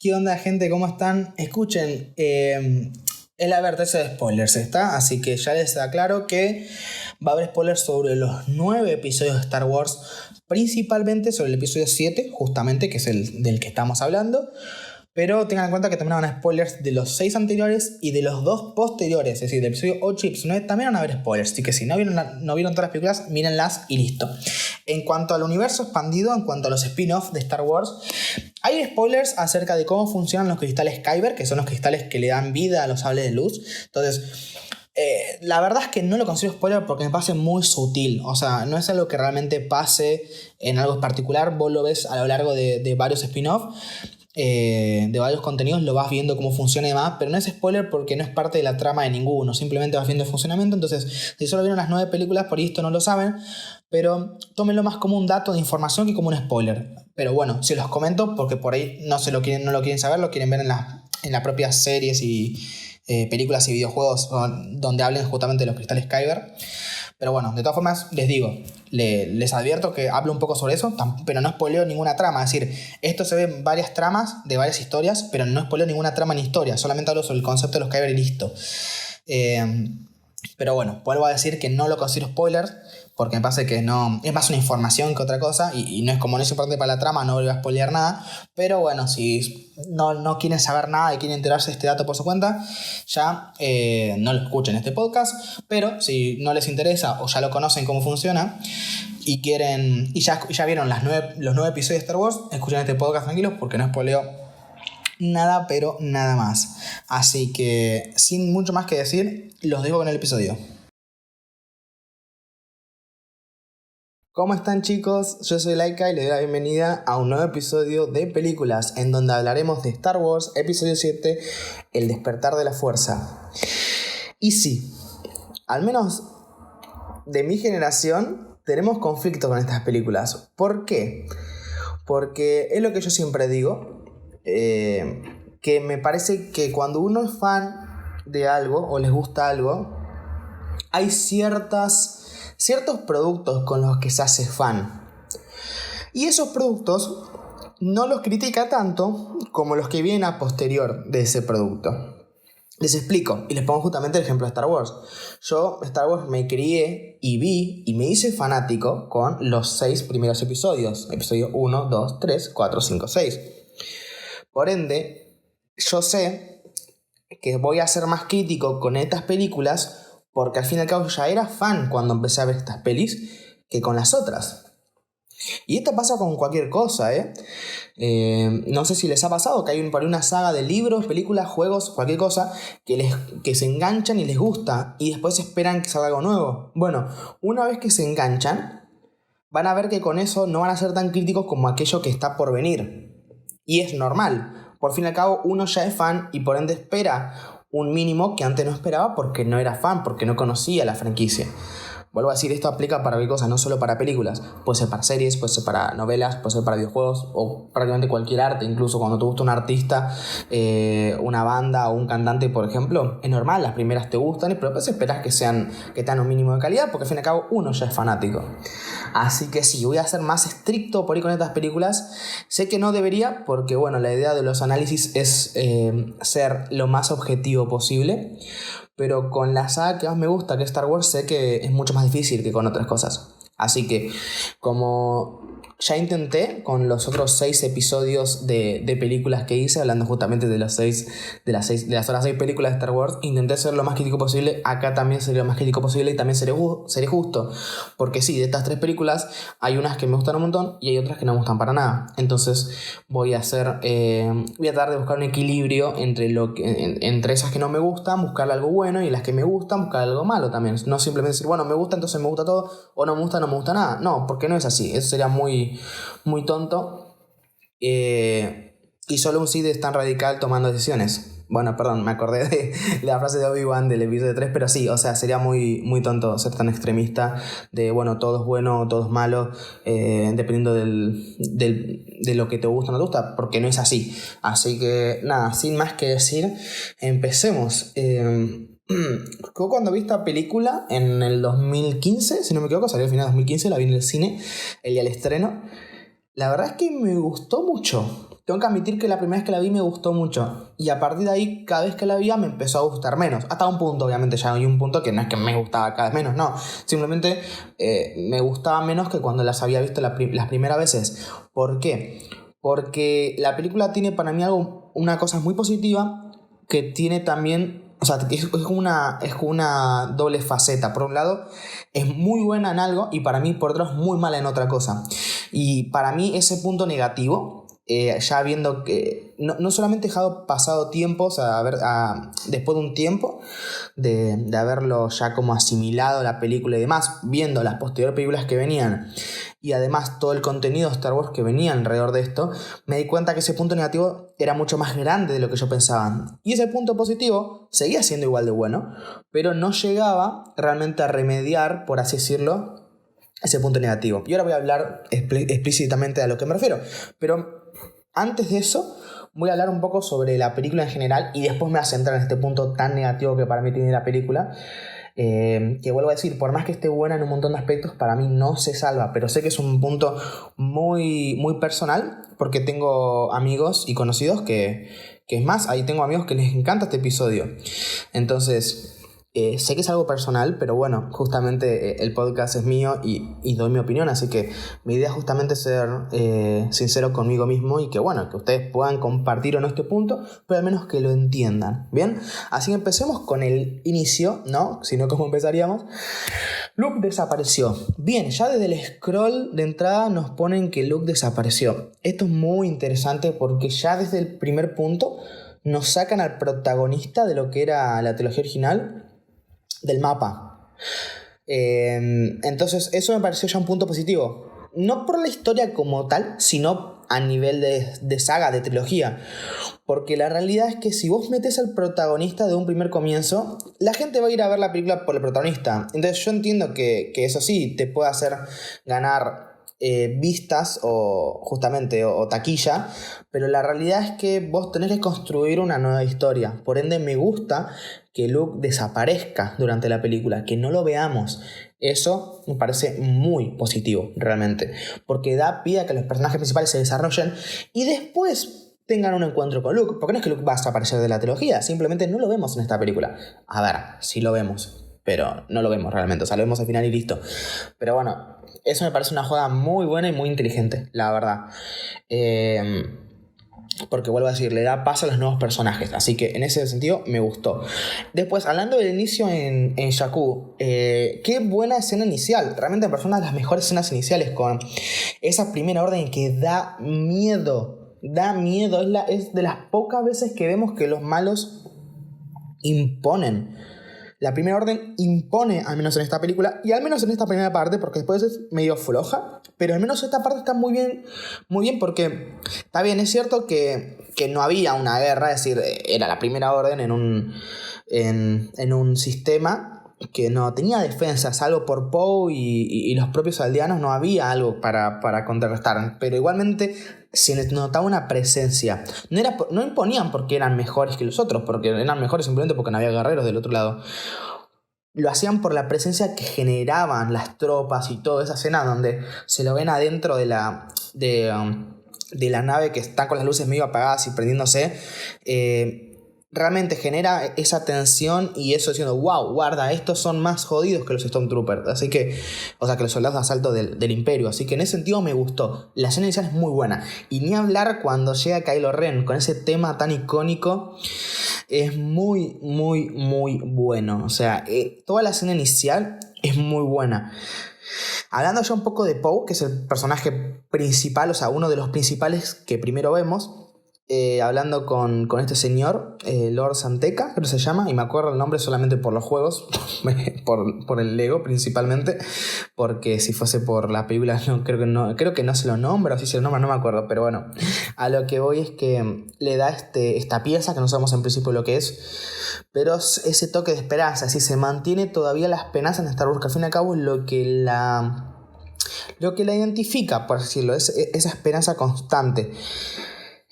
¿Qué onda, gente? ¿Cómo están? Escuchen, es la advertencia de spoilers, ¿está? Así que ya les aclaro que va a haber spoilers sobre los 9 episodios de Star Wars, principalmente sobre el episodio 7, justamente, que es el del que estamos hablando. Pero tengan en cuenta que también van a haber spoilers de los 6 anteriores y de los 2 posteriores. Es decir, del episodio 8 y episodio 9 también van a haber spoilers. Así que si no vieron todas las películas, mírenlas y listo. En cuanto al universo expandido, en cuanto a los spin-offs de Star Wars, hay spoilers acerca de cómo funcionan los cristales Kyber, que son los cristales que le dan vida a los sables de luz. Entonces, la verdad es que no lo considero spoiler porque me parece muy sutil. O sea, no es algo que realmente pase en algo particular. Vos lo ves a lo largo de varios spin-offs. De varios contenidos lo vas viendo cómo funciona y demás, pero no es spoiler porque no es parte de la trama de ninguno, simplemente vas viendo el funcionamiento. Entonces, si solo vieron las 9 películas, por esto no lo saben, pero tómenlo más como un dato de información que como un spoiler. Pero bueno, si los comento porque por ahí no lo quieren saber, lo quieren ver en las propias series y películas y videojuegos donde hablen justamente de los cristales Kyber. Pero bueno, de todas formas, les digo, les advierto que hablo un poco sobre eso, pero no spoileo ninguna trama. Es decir, esto se ve en varias tramas de varias historias, pero no spoileo ninguna trama ni historia. Solamente hablo sobre el concepto de los Kyber y listo. Pero bueno, vuelvo a decir que no lo considero spoiler, porque me parece que no es más una información que otra cosa, y no es como no es importante para la trama, no voy a spoilear nada. Pero bueno, si no quieren saber nada y quieren enterarse de este dato por su cuenta, ya no lo escuchen este podcast. Pero si no les interesa o ya lo conocen cómo funciona y quieren y ya vieron los 9 episodios de Star Wars, escuchen este podcast tranquilos porque no spoileo nada, pero nada más. Así que sin mucho más que decir, los dejo con el episodio. ¿Cómo están, chicos? Yo soy Laika y les doy la bienvenida a un nuevo episodio de Películas, en donde hablaremos de Star Wars Episodio 7, El despertar de la fuerza. Y sí, al menos de mi generación tenemos conflicto con estas películas. ¿Por qué? Porque es lo que yo siempre digo, que me parece que cuando uno es fan de algo o les gusta algo, hay ciertos productos con los que se hace fan. Y esos productos no los critica tanto como los que vienen a posterior de ese producto. Les explico y les pongo justamente el ejemplo de Star Wars. Yo Star Wars me crié y vi y me hice fanático con los 6 primeros episodios. Episodio 1, 2, 3, 4, 5, 6. Por ende, yo sé que voy a ser más crítico con estas películas porque al fin y al cabo ya era fan cuando empecé a ver estas pelis que con las otras. Y esto pasa con cualquier cosa, no sé si les ha pasado que hay por una saga de libros, películas, juegos, cualquier cosa que se enganchan y les gusta y después esperan que salga algo nuevo. Bueno, una vez que se enganchan, van a ver que con eso no van a ser tan críticos como aquello que está por venir. Y es normal. Por fin y al cabo, uno ya es fan y por ende espera un mínimo que antes no esperaba porque no era fan, porque no conocía la franquicia. Vuelvo a decir, esto aplica para cualquier cosa, no solo para películas. Puede ser para series, puede ser para novelas, puede ser para videojuegos o prácticamente cualquier arte. Incluso cuando te gusta un artista, una banda o un cantante, por ejemplo, es normal, las primeras te gustan, pero después esperas que tengan un mínimo de calidad porque al fin y al cabo uno ya es fanático. Así que sí, voy a ser más estricto por ahí con estas películas. Sé que no debería porque, bueno, la idea de los análisis es ser lo más objetivo posible. Pero con la saga que más me gusta, que es Star Wars, sé que es mucho más difícil que con otras cosas. Así que, como ya intenté con los otros 6 episodios de películas que hice, hablando justamente de las otras 6 películas de Star Wars, intenté ser lo más crítico posible. Acá también seré lo más crítico posible y también seré justo. Porque sí, de estas 3 películas hay unas que me gustan un montón y hay otras que no me gustan para nada. Entonces voy a tratar de buscar un equilibrio entre esas que no me gustan, buscar algo bueno, y las que me gustan, buscar algo malo también. No simplemente decir, bueno, me gusta, entonces me gusta todo, o no me gusta, no me gusta nada. No, porque no es así. Eso sería muy, muy tonto. Y solo un Sith es tan radical tomando decisiones. Bueno, perdón, me acordé de la frase de Obi-Wan del episodio 3, pero sí, o sea, sería muy, muy tonto ser tan extremista de, bueno, todo es bueno, todo es malo, dependiendo de lo que te gusta o no te gusta, porque no es así. Así que, nada, sin más que decir, empecemos. Yo cuando vi esta película en el 2015, si no me equivoco, salió al final de 2015, la vi en el cine, el día del estreno. La verdad es que me gustó mucho. Tengo que admitir que la primera vez que la vi me gustó mucho. Y a partir de ahí, cada vez que la veía me empezó a gustar menos. Hasta un punto, obviamente, ya hay un punto que no es que me gustaba cada vez menos, no. Simplemente me gustaba menos que cuando las había visto las primeras veces. ¿Por qué? Porque la película tiene para mí una cosa muy positiva que tiene también... O sea, es como una doble faceta. Por un lado, es muy buena en algo y para mí, por otro, es muy mala en otra cosa. Y para mí, ese punto negativo, ya viendo que no solamente he dejado pasado tiempo, o sea, después de un tiempo de haberlo ya como asimilado la película y demás, viendo las posteriores películas que venían y además todo el contenido de Star Wars que venía alrededor de esto, me di cuenta que ese punto negativo era mucho más grande de lo que yo pensaba. Y ese punto positivo seguía siendo igual de bueno, pero no llegaba realmente a remediar, por así decirlo, ese punto negativo. Y ahora voy a hablar explícitamente a lo que me refiero. Pero antes de eso, voy a hablar un poco sobre la película en general y después me voy a centrar en este punto tan negativo que para mí tiene la película. Que vuelvo a decir, por más que esté buena en un montón de aspectos, para mí no se salva, pero sé que es un punto muy, muy personal, porque tengo amigos y conocidos que es más, ahí tengo amigos que les encanta este episodio. Entonces, sé que es algo personal, pero bueno, justamente el podcast es mío y doy mi opinión, así que mi idea es justamente ser sincero conmigo mismo y que bueno, que ustedes puedan compartir o no este punto, pero al menos que lo entiendan, ¿bien? Así que empecemos con el inicio, ¿no? Si no, ¿cómo empezaríamos? Luke desapareció. Bien, ya desde el scroll de entrada nos ponen que Luke desapareció. Esto es muy interesante porque ya desde el primer punto nos sacan al protagonista de lo que era la trilogía original del mapa. Entonces eso me pareció ya un punto positivo. No por la historia como tal, sino a nivel de saga, de trilogía. Porque la realidad es que si vos metés al protagonista de un primer comienzo, la gente va a ir a ver la película por el protagonista. Entonces yo entiendo que eso sí te puede hacer ganar vistas o justamente o taquilla, pero la realidad es que vos tenés que construir una nueva historia. Por ende me gusta que Luke desaparezca durante la película, que no lo veamos. Eso me parece muy positivo realmente, porque da pie a que los personajes principales se desarrollen y después tengan un encuentro con Luke, porque no es que Luke va a desaparecer de la trilogía, simplemente no lo vemos en esta película. A ver, sí lo vemos, pero no lo vemos realmente, o sea, lo vemos al final y listo. Pero bueno, eso me parece una jugada muy buena y muy inteligente, la verdad. Porque vuelvo a decir, le da paso a los nuevos personajes, así que en ese sentido me gustó. Después, hablando del inicio en Jakku, qué buena escena inicial, realmente me parece una de las mejores escenas iniciales, con esa primera orden que da miedo, es de las pocas veces que vemos que los malos imponen. La primera orden impone, al menos en esta película, y al menos en esta primera parte, porque después es medio floja, pero al menos esta parte está muy bien porque, está bien, es cierto que no había una guerra, es decir, era la primera orden en un sistema que no tenía defensa, salvo por Poe y los propios aldeanos, no había algo para contrarrestar, pero igualmente se notaba una presencia. No imponían porque eran mejores que los otros, porque eran mejores simplemente porque no había guerreros del otro lado. Lo hacían por la presencia que generaban las tropas y toda esa escena donde se lo ven adentro de la nave, que están con las luces medio apagadas y prendiéndose. Realmente genera esa tensión y eso diciendo, wow, guarda, estos son más jodidos que los Stormtroopers, así que, o sea, que los soldados de asalto del Imperio, así que en ese sentido me gustó. La escena inicial es muy buena, y ni hablar cuando llega Kylo Ren con ese tema tan icónico, es muy, muy, muy bueno. O sea, toda la escena inicial es muy buena. Hablando ya un poco de Poe, que es el personaje principal, o sea, uno de los principales que primero vemos, hablando con este señor, Lord Santeca, creo que se llama, y me acuerdo el nombre solamente por los juegos, por el Lego principalmente, porque si fuese por la película creo que no se lo nombra, o si se lo nombra, no me acuerdo, pero bueno, a lo que voy es que le da esta pieza que no sabemos en principio lo que es, pero ese toque de esperanza, si se mantiene todavía la esperanza en Star Wars, que al fin y al cabo es lo que la identifica, por decirlo, es esa esperanza constante.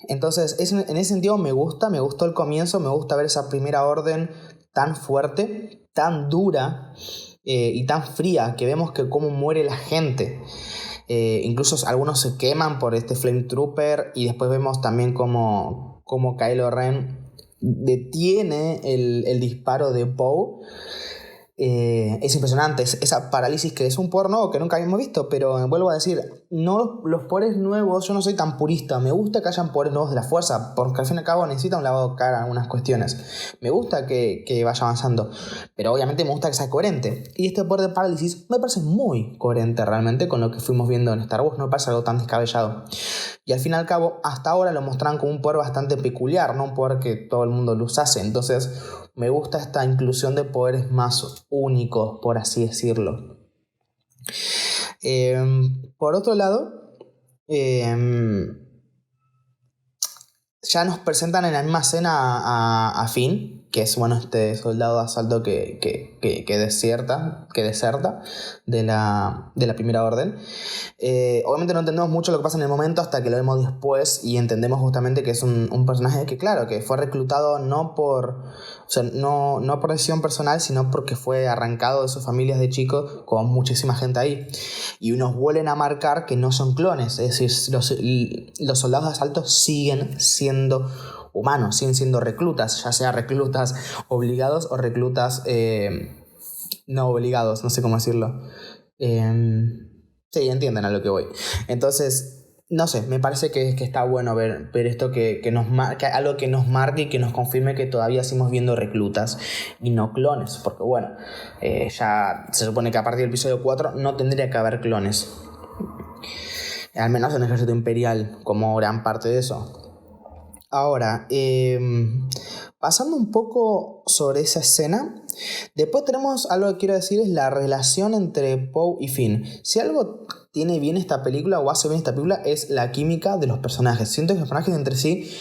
Entonces, en ese sentido me gustó el comienzo, me gusta ver esa primera orden tan fuerte, tan dura y tan fría, que vemos que cómo muere la gente. Incluso algunos se queman por este Flame Trooper y después vemos también como Kylo Ren detiene el disparo de Poe. Es impresionante, esa parálisis que es un poder nuevo que nunca habíamos visto, pero vuelvo a decir, no los poderes nuevos, yo no soy tan purista, me gusta que hayan poderes nuevos de la fuerza, porque al fin y al cabo necesita un lavado de cara en algunas cuestiones, me gusta que vaya avanzando, pero obviamente me gusta que sea coherente, y este poder de parálisis me parece muy coherente realmente con lo que fuimos viendo en Star Wars, no me parece algo tan descabellado, y al fin y al cabo, hasta ahora lo mostraron como un poder bastante peculiar, no un poder que todo el mundo lo usase, entonces me gusta esta inclusión de poderes más únicos, por así decirlo. Por otro lado, ya nos presentan en la misma escena a Finn, que es este soldado de asalto que deserta de la Primera Orden. Obviamente no entendemos mucho lo que pasa en el momento hasta que lo vemos después y entendemos justamente que es un personaje que, claro, que fue reclutado no por decisión personal, sino porque fue arrancado de sus familias de chico, con muchísima gente ahí. Y nos vuelven a marcar que no son clones, es decir, los soldados de asalto siguen siendo humanos, siguen siendo reclutas, ya sea reclutas obligados o reclutas no obligados, no sé cómo decirlo. Sí, entienden a lo que voy. Entonces, no sé, me parece que está bueno ver esto que nos marca, algo que nos marque y que nos confirme que todavía seguimos viendo reclutas y no clones, porque bueno, ya se supone que a partir del episodio 4 no tendría que haber clones, al menos en el ejército imperial, como gran parte de eso. Ahora, pasando un poco sobre esa escena, después tenemos algo que quiero decir, es la relación entre Poe y Finn. Si algo tiene bien esta película o hace bien esta película es la química de los personajes. Siento que los personajes entre sí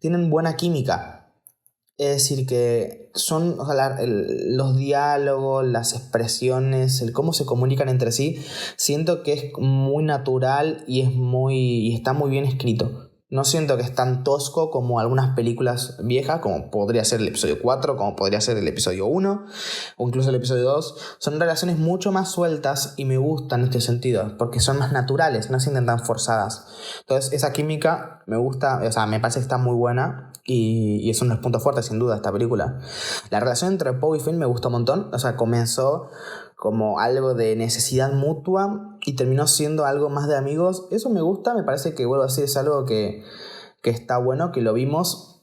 tienen buena química. Es decir, que son, o sea, los diálogos, las expresiones, el cómo se comunican entre sí, siento que es muy natural y está muy bien escrito. No siento que es tan tosco como algunas películas viejas, como podría ser el episodio 4, como podría ser el episodio 1, o incluso el episodio 2. Son relaciones mucho más sueltas y me gustan en este sentido, porque son más naturales, no se sienten tan forzadas. Entonces esa química me gusta, o sea, me parece que está muy buena y es uno de los puntos fuertes sin duda de esta película. La relación entre Poe y Finn me gustó un montón, o sea, comenzó como algo de necesidad mutua y terminó siendo algo más de amigos. Eso me gusta, me parece que, vuelvo a decir, es algo que está bueno, que lo vimos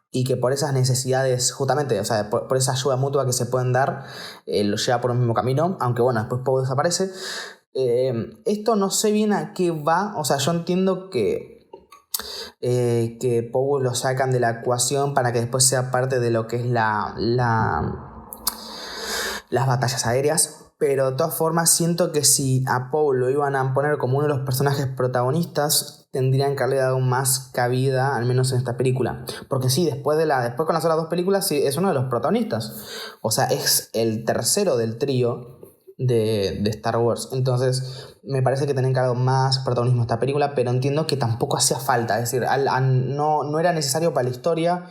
y que por esas necesidades, justamente, o sea, por esa ayuda mutua que se pueden dar, lo lleva por el mismo camino, aunque bueno, después Poe desaparece. Esto no sé bien a qué va, o sea, yo entiendo que Poe lo sacan de la ecuación para que después sea parte de lo que es las batallas aéreas, pero de todas formas siento que si a Poe lo iban a poner como uno de los personajes protagonistas, tendrían que haberle dado más cabida, al menos en esta película, porque sí, después con las otras dos películas sí, es uno de los protagonistas, o sea, es el tercero del trío de Star Wars. Entonces me parece que tienen que dar más protagonismo a esta película, pero entiendo que tampoco hacía falta, es decir, no era necesario para la historia,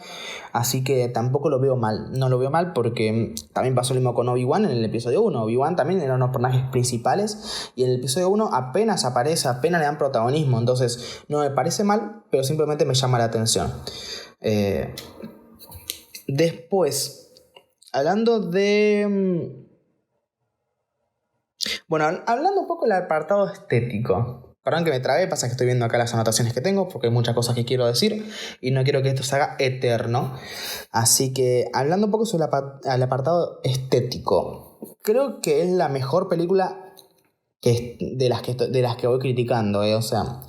así que tampoco lo veo mal. No lo veo mal porque también pasó lo mismo con Obi-Wan en el episodio 1. Obi-Wan también era uno de los personajes principales y en el episodio 1 apenas aparece, apenas le dan protagonismo, entonces no me parece mal, pero simplemente me llama la atención. Después, hablando de... Bueno, hablando un poco del apartado estético. Perdón que me trabé, pasa que estoy viendo acá las anotaciones que tengo porque hay muchas cosas que quiero decir y no quiero que esto se haga eterno. Así que hablando un poco sobre el apartado estético, creo que es la mejor película de las que voy criticando, o sea,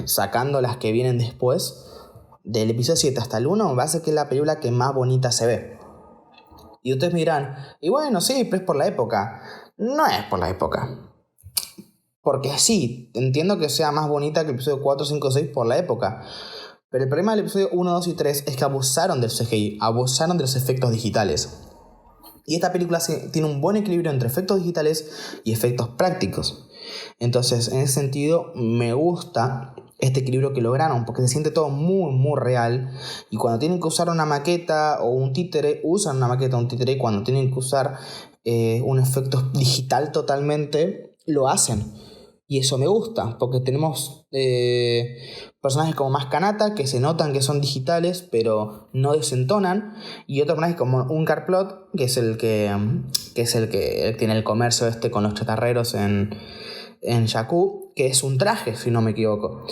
sacando las que vienen después, del episodio 7 hasta el 1, me parece que es la película que más bonita se ve. Y ustedes me dirán, y bueno, sí, pero es por la época. No es por la época. Porque sí, entiendo que sea más bonita que el episodio 4, 5, 6 por la época. Pero el problema del episodio 1, 2 y 3 es que abusaron del CGI, abusaron de los efectos digitales. Y esta película tiene un buen equilibrio entre efectos digitales y efectos prácticos. Entonces, en ese sentido, me gusta este equilibrio que lograron, porque se siente todo muy, muy real. Y cuando tienen que usar una maqueta o un títere, usan una maqueta o un títere. Y cuando tienen que usar un efecto digital totalmente, lo hacen. Y eso me gusta, porque tenemos personajes como más Kanata, que se notan que son digitales, pero no desentonan. Y otros personajes como un Carplot, que es el que tiene el comercio con los chatarreros en Jakku, que es un traje, si no me equivoco.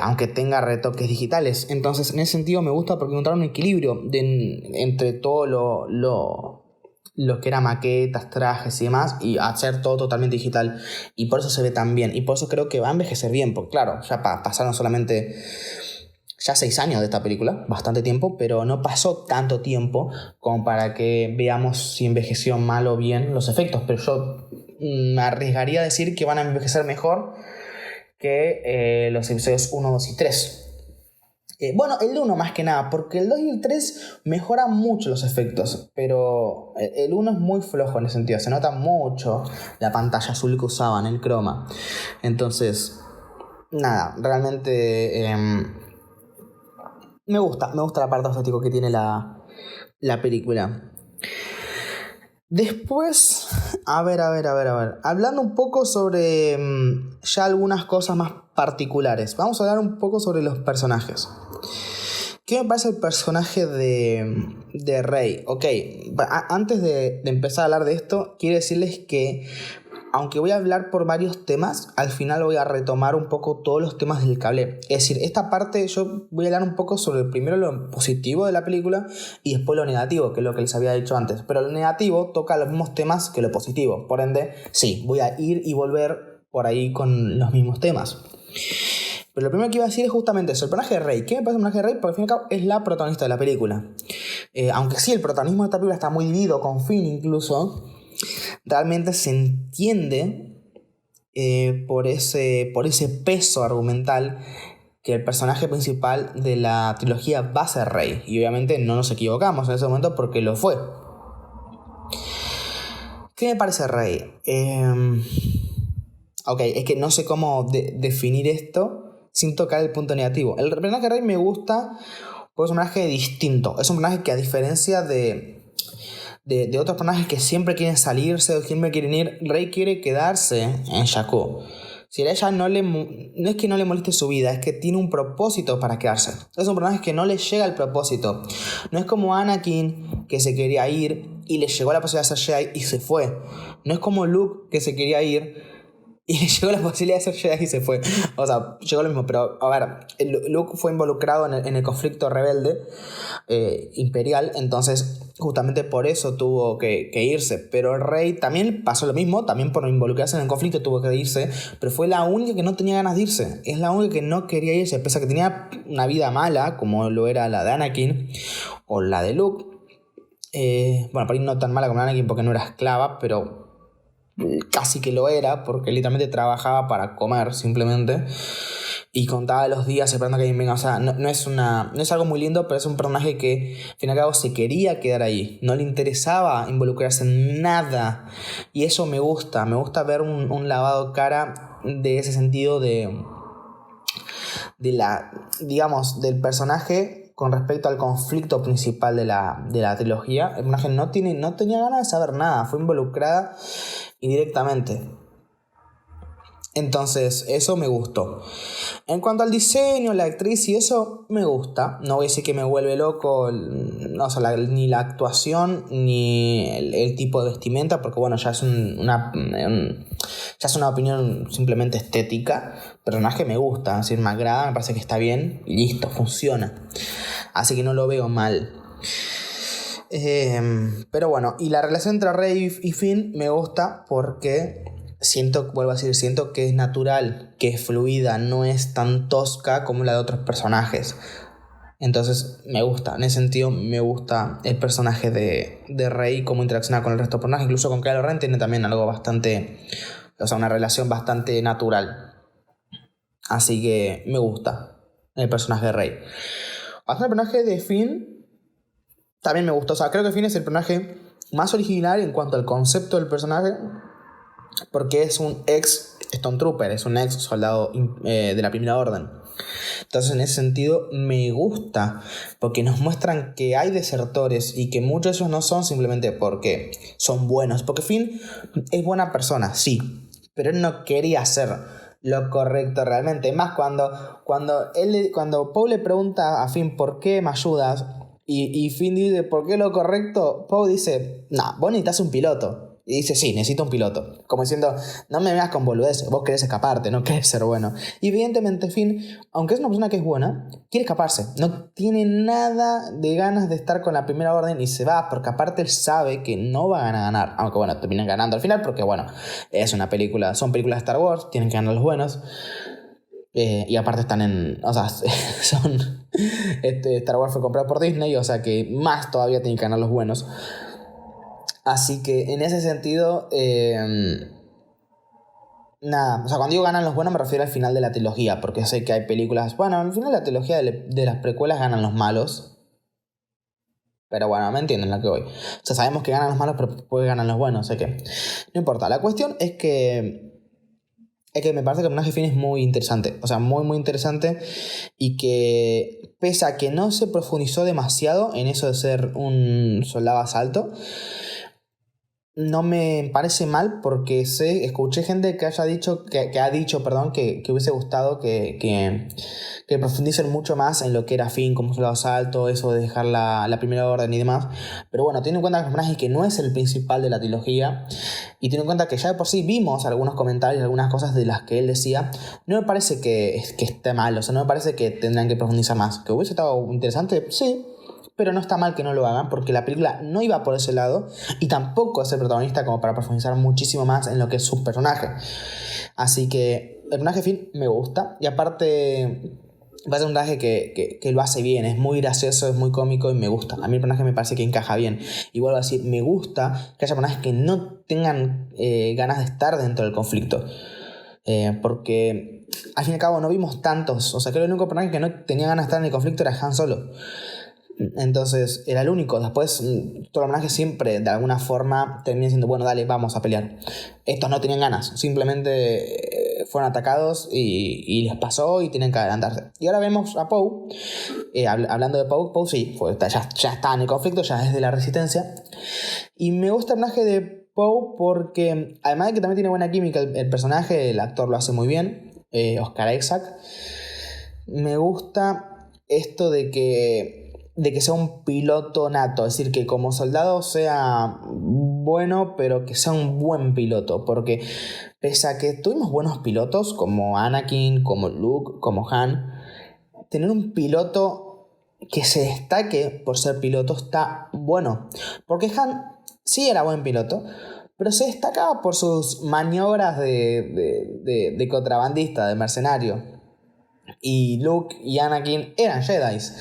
Aunque tenga retoques digitales. Entonces, en ese sentido me gusta porque encontraron un equilibrio entre todo lo que era maquetas, trajes y demás, y hacer todo totalmente digital. Y por eso se ve tan bien. Y por eso creo que va a envejecer bien. Porque claro, ya pasaron solamente ya 6 años de esta película, bastante tiempo, pero no pasó tanto tiempo como para que veamos si envejeció mal o bien los efectos. Pero yo me arriesgaría a decir que van a envejecer mejor que los episodios 1, 2 y 3. Bueno, el 1 más que nada, porque el 2 y el 3 mejoran mucho los efectos, pero el 1 es muy flojo en ese sentido, se nota mucho la pantalla azul que usaban, el croma. Entonces, nada, realmente me gusta la parte estética que tiene la película. Después, a ver. Hablando un poco sobre ya algunas cosas más particulares. Vamos a hablar un poco sobre los personajes. ¿Qué me parece el personaje de Rey? Ok, antes de empezar a hablar de esto, quiero decirles que aunque voy a hablar por varios temas, al final voy a retomar un poco todos los temas del que hablé. Es decir, esta parte yo voy a hablar un poco sobre primero lo positivo de la película y después lo negativo, que es lo que les había dicho antes. Pero lo negativo toca los mismos temas que lo positivo. Por ende, sí, voy a ir y volver por ahí con los mismos temas. Pero lo primero que iba a decir es justamente eso, el personaje de Rey. ¿Qué me parece el personaje de Rey? Porque al fin y al cabo es la protagonista de la película. Aunque sí, el protagonismo de esta película está muy dividido, con Finn incluso, realmente se entiende por ese peso argumental que el personaje principal de la trilogía va a ser Rey. Y obviamente no nos equivocamos en ese momento porque lo fue. ¿Qué me parece Rey? Ok, es que no sé cómo definir esto sin tocar el punto negativo. El personaje de Rey me gusta porque es un personaje distinto. Es un personaje que, a diferencia de otros personajes que siempre quieren salirse o siempre quieren ir, Rey quiere quedarse en Jakku. Si a ella no es que no le moleste su vida, es que tiene un propósito para quedarse. Es un personaje que no le llega el propósito. No es como Anakin, que se quería ir y le llegó la posibilidad de ser Jedi y se fue. No es como Luke, que se quería ir y le llegó la posibilidad de ser Jedi y se fue. O sea, llegó lo mismo, pero a ver, Luke fue involucrado en el conflicto rebelde imperial, entonces justamente por eso tuvo que irse. Pero el Rey también pasó lo mismo, también por involucrarse en el conflicto tuvo que irse, pero fue la única que no tenía ganas de irse. Es la única que no quería irse, pese a que tenía una vida mala, como lo era la de Anakin o la de Luke. Bueno, por ahí no tan mala como Anakin porque no era esclava, pero casi que lo era, porque literalmente trabajaba para comer simplemente y contaba los días esperando que alguien venga. O sea, no es algo muy lindo, pero es un personaje que al fin y al cabo se quería quedar ahí, no le interesaba involucrarse en nada, y eso me gusta ver un lavado cara de ese sentido digamos, del personaje con respecto al conflicto principal de la trilogía. El personaje no tenía ganas de saber nada, fue involucrada indirectamente. Entonces, eso me gustó. En cuanto al diseño, la actriz y eso, me gusta. No voy a decir que me vuelve loco, no, o sea, ni la actuación, ni el tipo de vestimenta, porque bueno, ya es una opinión simplemente estética. El personaje me gusta, es decir, me agrada, me parece que está bien y listo, funciona. Así que no lo veo mal. Pero bueno, y la relación entre Rey y Finn me gusta porque siento que es natural, que es fluida, no es tan tosca como la de otros personajes. Entonces me gusta, en ese sentido me gusta el personaje de Rey, cómo interacciona con el resto de personajes, incluso con Kylo Ren tiene también algo bastante, o sea, una relación bastante natural. Así que me gusta el personaje de Rey. Hasta el personaje de Finn también me gustó. O sea, creo que Finn es el personaje más original en cuanto al concepto del personaje, porque es un ex Stormtrooper, es un ex soldado de la Primera Orden. Entonces, en ese sentido, me gusta, porque nos muestran que hay desertores y que muchos de ellos no son simplemente porque son buenos. Porque Finn es buena persona, sí, pero él no quería hacer lo correcto realmente. Más cuando Poe le pregunta a Finn ¿por qué me ayudas? Y Finn dice ¿por qué lo correcto? Poe dice, no, vos necesitas un piloto. Y dice, sí, necesito un piloto. Como diciendo, no me veas con boludeces, vos querés escaparte, no querés ser bueno. Y evidentemente Finn, aunque es una persona que es buena, quiere escaparse. No tiene nada de ganas de estar con la primera orden y se va, porque aparte él sabe que no van a ganar. Aunque bueno, terminan ganando al final, porque bueno, es una película, son películas de Star Wars, tienen que ganar los buenos. Y aparte están en... O sea, son... Star Wars fue comprado por Disney, o sea que más todavía tienen que ganar los buenos. Así que en ese sentido, nada, o sea, cuando digo ganan los buenos me refiero al final de la trilogía, porque sé que hay películas, bueno, al final de la trilogía de las precuelas ganan los malos, pero bueno, me entienden lo que voy. O sea, sabemos que ganan los malos, pero después ganan los buenos, sé que no importa. La cuestión es que me parece que el personaje Finn es muy interesante, o sea, muy muy interesante, y que pese a que no se profundizó demasiado en eso de ser un soldado a asalto, no me parece mal porque escuché gente que ha dicho que hubiese gustado que profundicen mucho más en lo que era Finn, como soldado asalto, eso de dejar la primera orden y demás. Pero bueno, teniendo en cuenta que el personaje que no es el principal de la trilogía y teniendo en cuenta que ya de por sí vimos algunos comentarios, algunas cosas de las que él decía, no me parece que esté mal, o sea, no me parece que tendrán que profundizar más. ¿Que hubiese estado interesante? Sí. Pero no está mal que no lo hagan porque la película no iba por ese lado y tampoco es el protagonista como para profundizar muchísimo más en lo que es su personaje. Así que el personaje Finn me gusta y aparte va a ser un personaje que lo hace bien, es muy gracioso, es muy cómico y me gusta. A mí el personaje me parece que encaja bien. Y vuelvo a decir, me gusta que haya personajes que no tengan ganas de estar dentro del conflicto. Porque al fin y al cabo no vimos tantos. O sea, creo que el único personaje que no tenía ganas de estar en el conflicto era Han Solo. Entonces era el único. Después todos los personajes siempre de alguna forma terminan diciendo, bueno, dale, vamos a pelear. Estos no tenían ganas, simplemente fueron atacados y les pasó y tienen que adelantarse. Y ahora vemos a Poe, hablando de Poe sí, ya está en el conflicto, ya es de la resistencia. Y me gusta el personaje de Poe porque además de que también tiene buena química el personaje, el actor lo hace muy bien, Oscar Isaac. Me gusta esto de que sea un piloto nato, es decir, que como soldado sea bueno, pero que sea un buen piloto, porque pese a que tuvimos buenos pilotos como Anakin, como Luke, como Han, tener un piloto que se destaque por ser piloto está bueno, porque Han sí era buen piloto, pero se destacaba por sus maniobras de contrabandista, de mercenario. Y Luke y Anakin eran Jedis.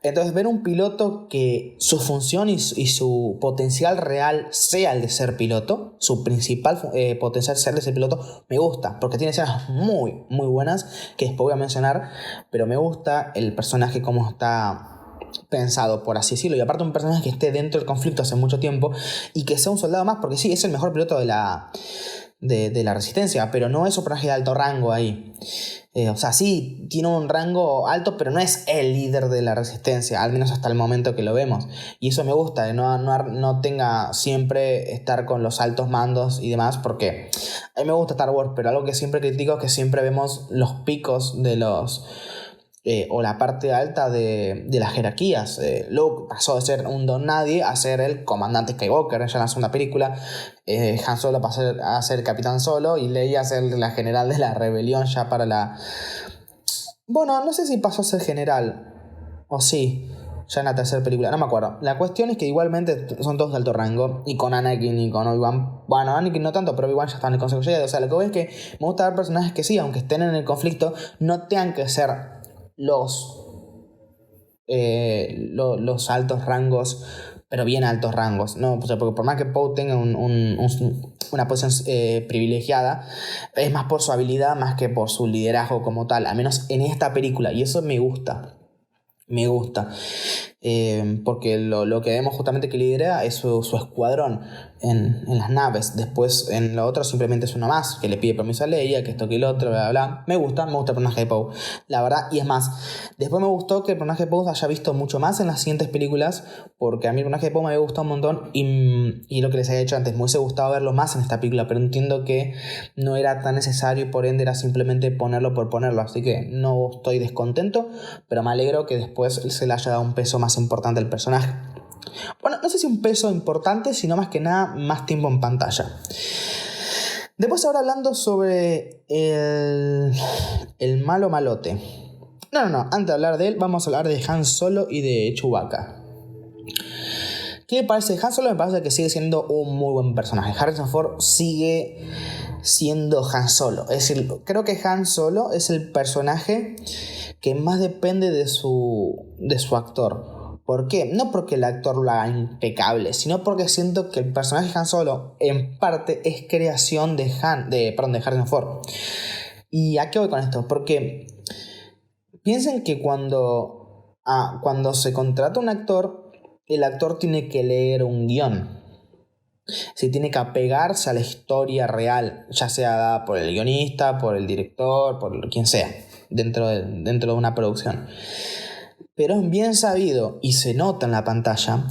Entonces ver un piloto que su función y su potencial real sea el de ser piloto, su principal potencial ser de ser piloto, me gusta, porque tiene escenas muy muy buenas que después voy a mencionar, pero me gusta el personaje como está pensado, por así decirlo, y aparte un personaje que esté dentro del conflicto hace mucho tiempo y que sea un soldado más, porque sí, es el mejor piloto de la resistencia, pero no es un personaje de alto rango ahí. O sea, sí, tiene un rango alto, pero no es el líder de la resistencia, al menos hasta el momento que lo vemos. Y eso me gusta, no tenga siempre estar con los altos mandos y demás, porque a mí me gusta Star Wars, pero algo que siempre critico es que siempre vemos los picos de los... o la parte alta de las jerarquías. Luke pasó de ser un don nadie a ser el comandante Skywalker ya en la segunda película. Han Solo pasó a ser capitán Solo y Leia a ser la general de la rebelión ya para la... Bueno, no sé si pasó a ser general o sí, ya en la tercera película, no me acuerdo. La cuestión es que igualmente son todos de alto rango y con Anakin y con Obi-Wan, bueno, Anakin no tanto, pero Obi-Wan ya está en el Consejo Jedi. O sea, lo que voy es que me gusta ver personajes que sí, aunque estén en el conflicto, no tengan que ser los altos rangos, pero bien altos rangos, ¿no? O sea, porque por más que Poe tenga una posición privilegiada, es más por su habilidad más que por su liderazgo como tal, al menos en esta película, y eso me gusta. Porque lo que vemos justamente que lidera es su escuadrón en las naves. Después en lo otro simplemente es uno más que le pide permiso a Leia, que esto que el otro, bla bla bla. Me gusta el personaje de Poe, la verdad. Y es más, Después me gustó que el personaje de Poe haya visto mucho más en las siguientes películas, porque a mí el personaje de Poe me había gustado un montón y lo que les había dicho antes, me hubiese gustado verlo más en esta película, pero entiendo que no era tan necesario y por ende era simplemente ponerlo por ponerlo, así que no estoy descontento, pero me alegro que después se le haya dado un peso más importante al personaje. Bueno, no sé si un peso importante, sino más que nada más tiempo en pantalla. Después ahora hablando sobre el malo malote. No, antes de hablar de él, vamos a hablar de Han Solo y de Chewbacca. ¿Qué me parece de Han Solo? Me parece que sigue siendo un muy buen personaje. Harrison Ford sigue siendo Han Solo. Es decir, creo que Han Solo es el personaje que más depende de su actor. ¿Por qué? No porque el actor lo haga impecable, sino porque siento que el personaje de Han Solo en parte es creación de Harrison Ford. ¿Y a qué voy con esto? Porque piensen que cuando se contrata un actor, el actor tiene que leer un guión. Si tiene que apegarse a la historia real, ya sea dada por el guionista, por el director, por quien sea, dentro de una producción. Pero es bien sabido, y se nota en la pantalla,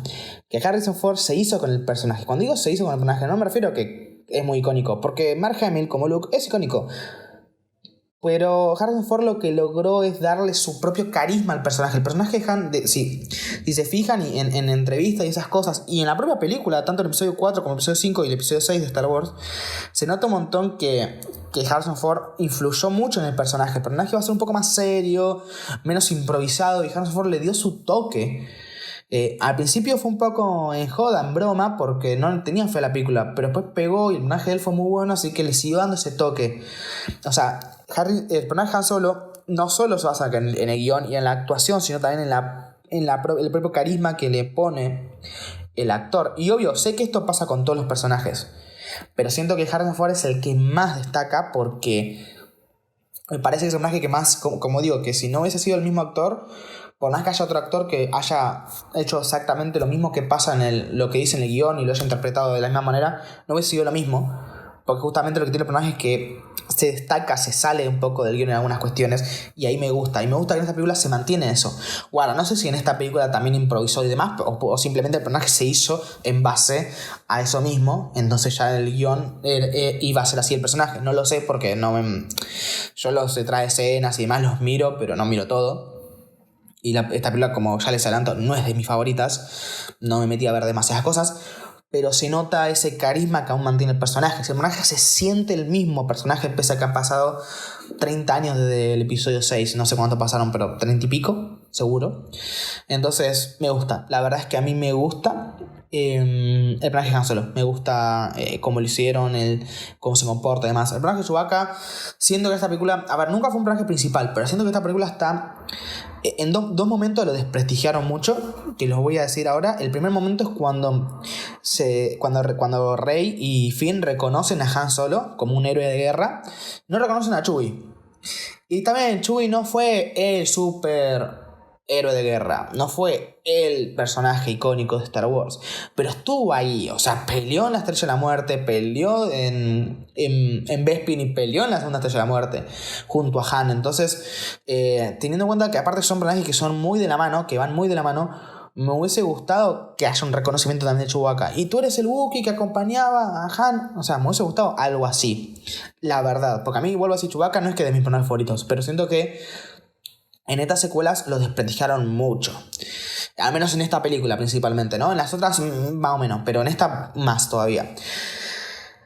que Harrison Ford se hizo con el personaje. Cuando digo se hizo con el personaje, no me refiero a que es muy icónico, porque Mark Hamill como Luke es icónico. Pero Harrison Ford lo que logró es darle su propio carisma al personaje. El personaje de Han, si se fijan en entrevistas y esas cosas, y en la propia película, tanto en el episodio 4 como el episodio 5 y el episodio 6 de Star Wars, se nota un montón que Harrison Ford influyó mucho en el personaje. El personaje va a ser un poco más serio, menos improvisado, y Harrison Ford le dio su toque. Al principio fue un poco en joda, en broma, porque no tenía fe a la película, pero después pegó y el personaje de él fue muy bueno, así que le siguió dando ese toque. O sea, el personaje de Han Solo no solo se basa en el guión y en la actuación, sino también en el propio carisma que le pone el actor. Y obvio, sé que esto pasa con todos los personajes, pero siento que Harrison Ford es el que más destaca porque me parece que es el personaje que más, como digo, que si no hubiese sido el mismo actor, por más que haya otro actor que haya hecho exactamente lo mismo que pasa en lo que dice en el guión y lo haya interpretado de la misma manera, no hubiese sido lo mismo. Porque justamente lo que tiene el personaje es que se destaca, se sale un poco del guión en algunas cuestiones. Y ahí me gusta. Y me gusta que en esta película se mantiene eso. Bueno, no sé si en esta película también improvisó y demás, o simplemente el personaje se hizo en base a eso mismo. Entonces ya el guión iba a ser así el personaje. No lo sé porque yo los trae escenas y demás los miro, pero no miro todo. Y esta película, como ya les adelanto, no es de mis favoritas. No me metí a ver demasiadas cosas. Pero se nota ese carisma que aún mantiene el personaje. El personaje se siente el mismo personaje, pese a que han pasado 30 años desde el episodio 6. No sé cuánto pasaron, pero 30 y pico, seguro. Entonces, me gusta. La verdad es que a mí me gusta el personaje de Han Solo. Me gusta cómo lo hicieron, cómo se comporta y demás. El personaje de Chewbacca, siento que esta película... A ver, nunca fue un personaje principal, pero siento que esta película está... En dos momentos lo desprestigiaron mucho, que los voy a decir ahora. El primer momento es cuando Rey y Finn reconocen a Han Solo como un héroe de guerra. No reconocen a Chewie. Y también Chewie no fue el super héroe de guerra, no fue el personaje icónico de Star Wars, pero estuvo ahí, o sea, peleó en la Estrella de la Muerte, peleó en Bespin y peleó en la Segunda Estrella de la Muerte junto a Han. Entonces, teniendo en cuenta que aparte son personajes que son muy de la mano, que van muy de la mano, me hubiese gustado que haya un reconocimiento también de Chewbacca. Y tú eres el Wookiee que acompañaba a Han. O sea, me hubiese gustado algo así, la verdad, porque a mí, vuelvo a decir, Chewbacca no es que de mis personajes favoritos, pero siento que en estas secuelas lo desprestigiaron mucho. Al menos en esta película principalmente, ¿no? En las otras más o menos, pero en esta más todavía.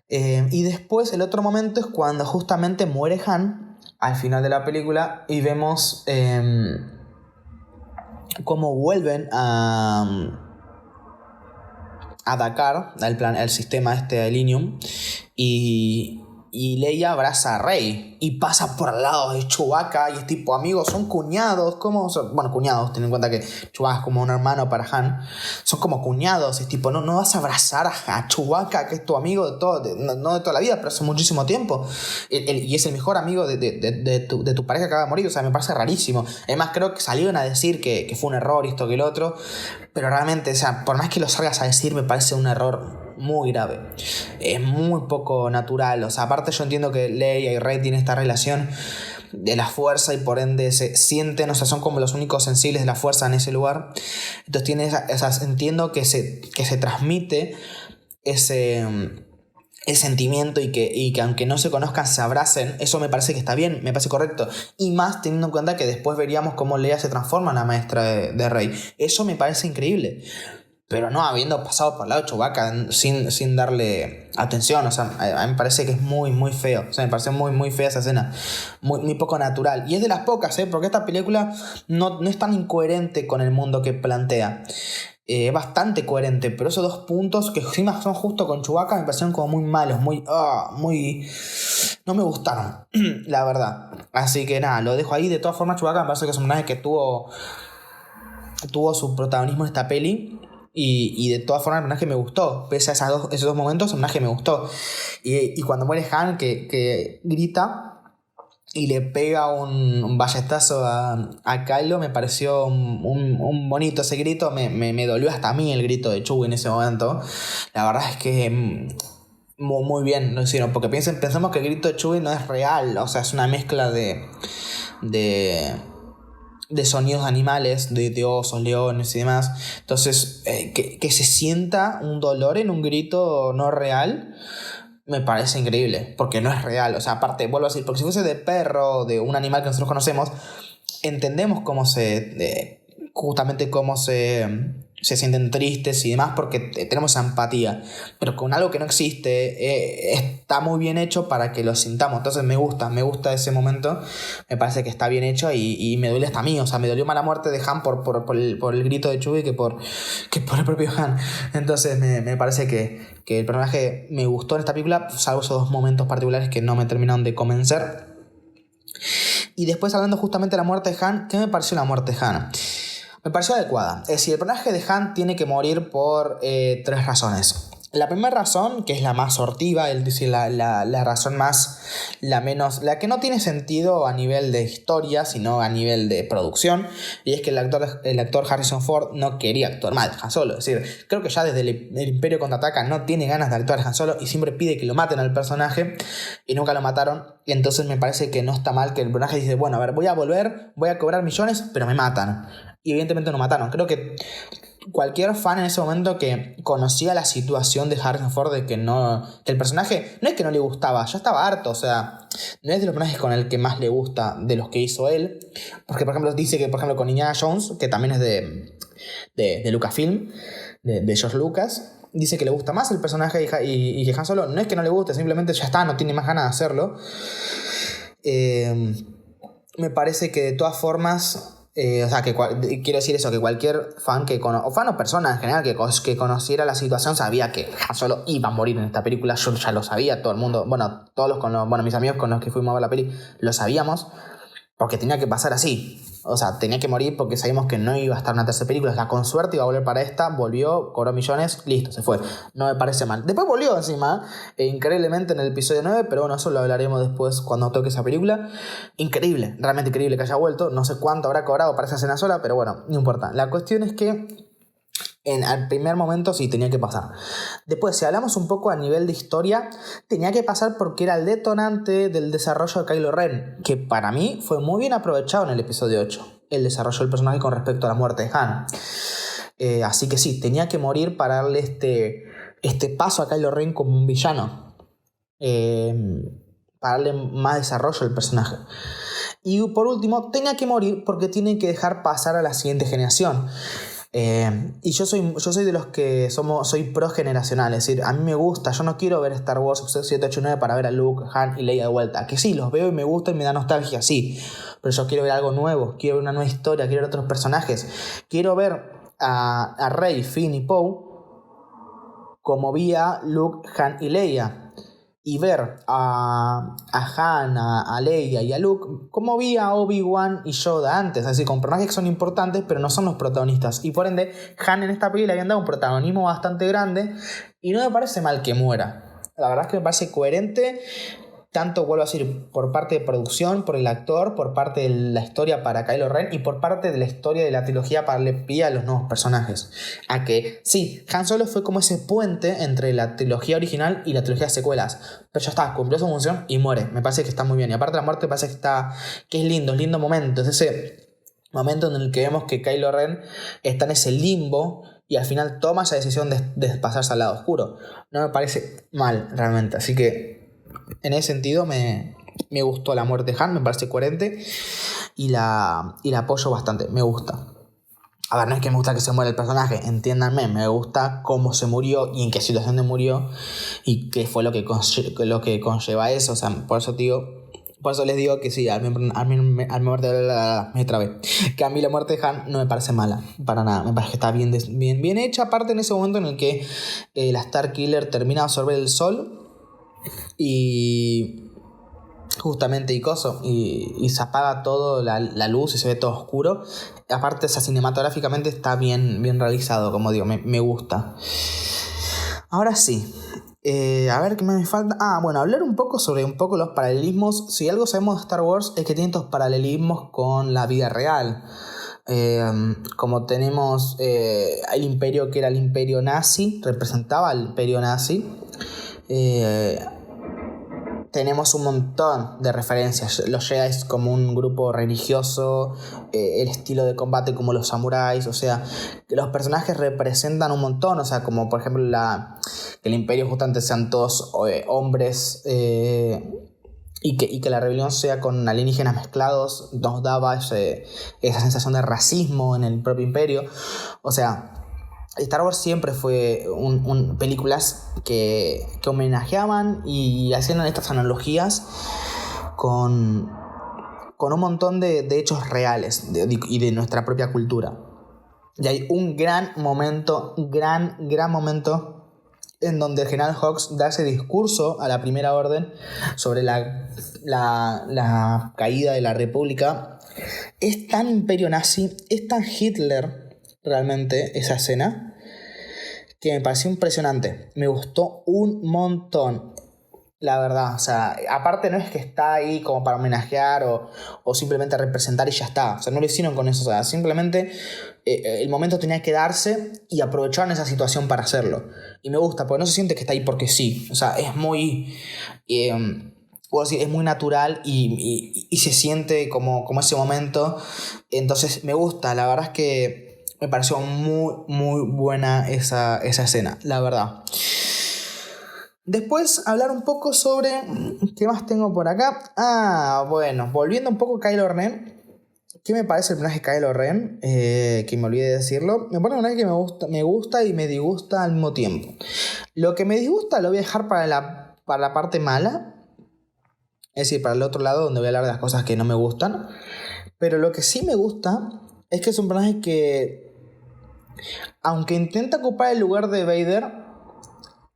Y después el otro momento es cuando justamente muere Han al final de la película y vemos cómo vuelven a Dakar, el sistema de Elinium, y Leia abraza a Rey y pasa por al lado de Chewbacca y es tipo, amigos, son cuñados, ¿cómo? Bueno, cuñados, ten en cuenta que Chewbacca es como un hermano para Han, son como cuñados, es tipo, no vas a abrazar a Chewbacca, que es tu amigo no de toda la vida, pero hace muchísimo tiempo, y es el mejor amigo de tu pareja que acaba de morir. O sea, me parece rarísimo. Además, creo que salieron a decir que fue un error y esto que el otro, pero realmente, o sea, por más que lo salgas a decir, me parece un error muy grave. Es muy poco natural. O sea, aparte yo entiendo que Leia y Rey tienen esta relación, de la fuerza y por ende se sienten, o sea, son como los únicos sensibles de la fuerza en ese lugar. Entonces entiendo que se transmite ese sentimiento y que aunque no se conozcan se abracen. Eso me parece que está bien, me parece correcto, y más teniendo en cuenta que después veríamos cómo Leia se transforma en la maestra de Rey. Eso me parece increíble, pero no habiendo pasado por el lado de Chewbacca sin darle atención. O sea, a mí me parece que es muy muy feo, o sea, me parece muy muy fea esa escena, muy poco natural, y es de las pocas, porque esta película no es tan incoherente con el mundo que plantea. Es bastante coherente, pero esos dos puntos que encima son justo con Chewbacca me parecieron como muy malos, muy no me gustaron, la verdad. Así que nada, lo dejo ahí. De todas formas, Chewbacca me parece que es un personaje que tuvo su protagonismo en esta peli. Y de todas formas el personaje me gustó. Pese a esos dos momentos, el personaje me gustó. Y cuando muere Han, que grita y le pega un ballestazo a Kylo, me pareció un bonito ese grito. Me dolió hasta a mí el grito de Chewie en ese momento. La verdad es que muy bien lo hicieron, porque pensamos que el grito de Chewie no es real. O sea, es una mezcla de sonidos animales, de osos, leones y demás. Entonces, que se sienta un dolor en un grito no real, me parece increíble, porque no es real. O sea, aparte, vuelvo a decir, porque si fuese de perro, de un animal que nosotros conocemos, entendemos justamente cómo se sienten tristes y demás, porque tenemos esa empatía. Pero con algo que no existe, está muy bien hecho para que lo sintamos. Entonces me gusta ese momento. Me parece que está bien hecho y me duele hasta a mí. O sea, me dolió más la muerte de Han por el grito de Chewie que por el propio Han. Entonces me parece que el personaje me gustó en esta película, salvo esos dos momentos particulares que no me terminaron de convencer. Y después, hablando justamente de la muerte de Han, ¿qué me pareció la muerte de Han? Me pareció adecuada. Es decir, el personaje de Han tiene que morir por 3 razones. La primera razón, que es la más sortiva, es decir, la razón la que no tiene sentido a nivel de historia, sino a nivel de producción, y es que el actor Harrison Ford no quería actuar mal Han Solo. Es decir, creo que ya desde el Imperio Contraataca no tiene ganas de actuar Han Solo y siempre pide que lo maten al personaje, y nunca lo mataron. Y entonces me parece que no está mal que el personaje dice, bueno, a ver, voy a volver, voy a cobrar millones, pero me matan. Y evidentemente no mataron. Creo que cualquier fan en ese momento que conocía la situación de Harrison Ford, de que el personaje no es que no le gustaba, ya estaba harto. O sea, no es de los personajes con el que más le gusta de los que hizo él, porque por ejemplo dice que, por ejemplo, con Indiana Jones, que también es de Lucasfilm, de George Lucas, dice que le gusta más el personaje, y que Han Solo no es que no le guste, simplemente ya está, no tiene más ganas de hacerlo. Me parece que de todas formas, o sea, quiero decir eso, que cualquier fan o fan o persona en general que conociera la situación sabía que Han Solo iba a morir en esta película. Yo ya lo sabía, todo el mundo, mis amigos con los que fuimos a ver la peli, lo sabíamos, porque tenía que pasar así. O sea, tenía que morir porque sabíamos que no iba a estar en una tercera película. O sea, con suerte iba a volver para esta, volvió, cobró millones, listo, se fue. No me parece mal. Después volvió encima, increíblemente en el episodio 9, pero bueno, eso lo hablaremos después cuando toque esa película. Increíble, realmente increíble que haya vuelto. No sé cuánto habrá cobrado para esa escena sola, pero bueno, no importa. La cuestión es que al primer momento sí tenía que pasar. Después, si hablamos un poco a nivel de historia, tenía que pasar porque era el detonante del desarrollo de Kylo Ren, que para mí fue muy bien aprovechado en el episodio 8, el desarrollo del personaje con respecto a la muerte de Han. Así que sí, tenía que morir para darle este paso a Kylo Ren como un villano, para darle más desarrollo al personaje. Y por último, tenía que morir porque tiene que dejar pasar a la siguiente generación. Y yo soy de los que soy pro-generacional. Es decir, a mí me gusta, yo no quiero ver Star Wars episodio 7, 8 y 9 para ver a Luke, Han y Leia de vuelta. Que sí, los veo y me gusta y me da nostalgia, sí, pero yo quiero ver algo nuevo, quiero ver una nueva historia, quiero ver otros personajes. Quiero ver a Rey, Finn y Poe como vi a Luke, Han y Leia, y ver a Han, a Leia y a Luke como vi a Obi-Wan y Yoda antes. Así, con personajes que son importantes pero no son los protagonistas, y por ende Han en esta película le habían dado un protagonismo bastante grande, y no me parece mal que muera. La verdad es que me parece coherente. tanto, vuelvo a decir, por parte de producción, por el actor, por parte de la historia para Kylo Ren y por parte de la historia de la trilogía para darle pie a los nuevos personajes. A que sí, Han Solo fue como ese puente entre la trilogía original y la trilogía de secuelas, pero ya está, cumplió su función y muere. Me parece que está muy bien, y aparte la muerte me parece que es lindo momento, es ese momento en el que vemos que Kylo Ren está en ese limbo y al final toma esa decisión de pasarse al lado oscuro. No me parece mal realmente, así que en ese sentido me gustó la muerte de Han, me parece coherente y la apoyo bastante, me gusta. A ver, no es que me gusta que se muera el personaje, entiéndanme, me gusta cómo se murió y en qué situación de murió y qué fue lo que conlleva eso, o sea, por eso les digo que sí, al muerte me trabé. Que a mí la muerte de Han no me parece mala, para nada. Me parece que está bien hecha. Aparte en ese momento en el que la Starkiller termina de absorber el sol y justamente y se apaga todo la luz y se ve todo oscuro. Aparte, esa cinematográficamente está bien realizado, como digo, me gusta. Ahora sí. A ver qué me falta. Bueno, hablar un poco sobre los paralelismos. Si algo sabemos de Star Wars es que tiene estos paralelismos con la vida real. Como tenemos el imperio que era el imperio nazi, representaba al imperio nazi. Tenemos un montón de referencias. Los Jedi como un grupo religioso, el estilo de combate como los samuráis, o sea, que los personajes representan un montón, o sea, como por ejemplo que el imperio justamente sean todos hombres y que la rebelión sea con alienígenas mezclados, nos daba esa sensación de racismo en el propio imperio. O sea, Star Wars siempre fue películas que homenajeaban y hacían estas analogías con un montón de hechos reales y de nuestra propia cultura. Y hay un gran momento en donde el general Hux da ese discurso a la Primera Orden sobre la caída de la República. Es tan imperio nazi, es tan Hitler realmente esa escena, que me pareció impresionante. Me gustó un montón, la verdad. O sea, aparte no es que está ahí como para homenajear o simplemente representar y ya está. O sea, no lo hicieron con eso. O sea, simplemente el momento tenía que darse y aprovecharon esa situación para hacerlo. Y me gusta, porque no se siente que está ahí porque sí. O sea, es muy... es muy natural y se siente como ese momento. Entonces me gusta, la verdad es que me pareció muy buena esa escena, la verdad. Después hablar un poco sobre... ¿Qué más tengo por acá? Bueno, volviendo un poco a Kylo Ren. ¿Qué me parece el personaje de Kylo Ren? Que me olvidé de decirlo. Me parece un personaje que me gusta y me disgusta al mismo tiempo. Lo que me disgusta lo voy a dejar para la parte mala. Es decir, para el otro lado, donde voy a hablar de las cosas que no me gustan. Pero lo que sí me gusta es que es un personaje que, aunque intenta ocupar el lugar de Vader,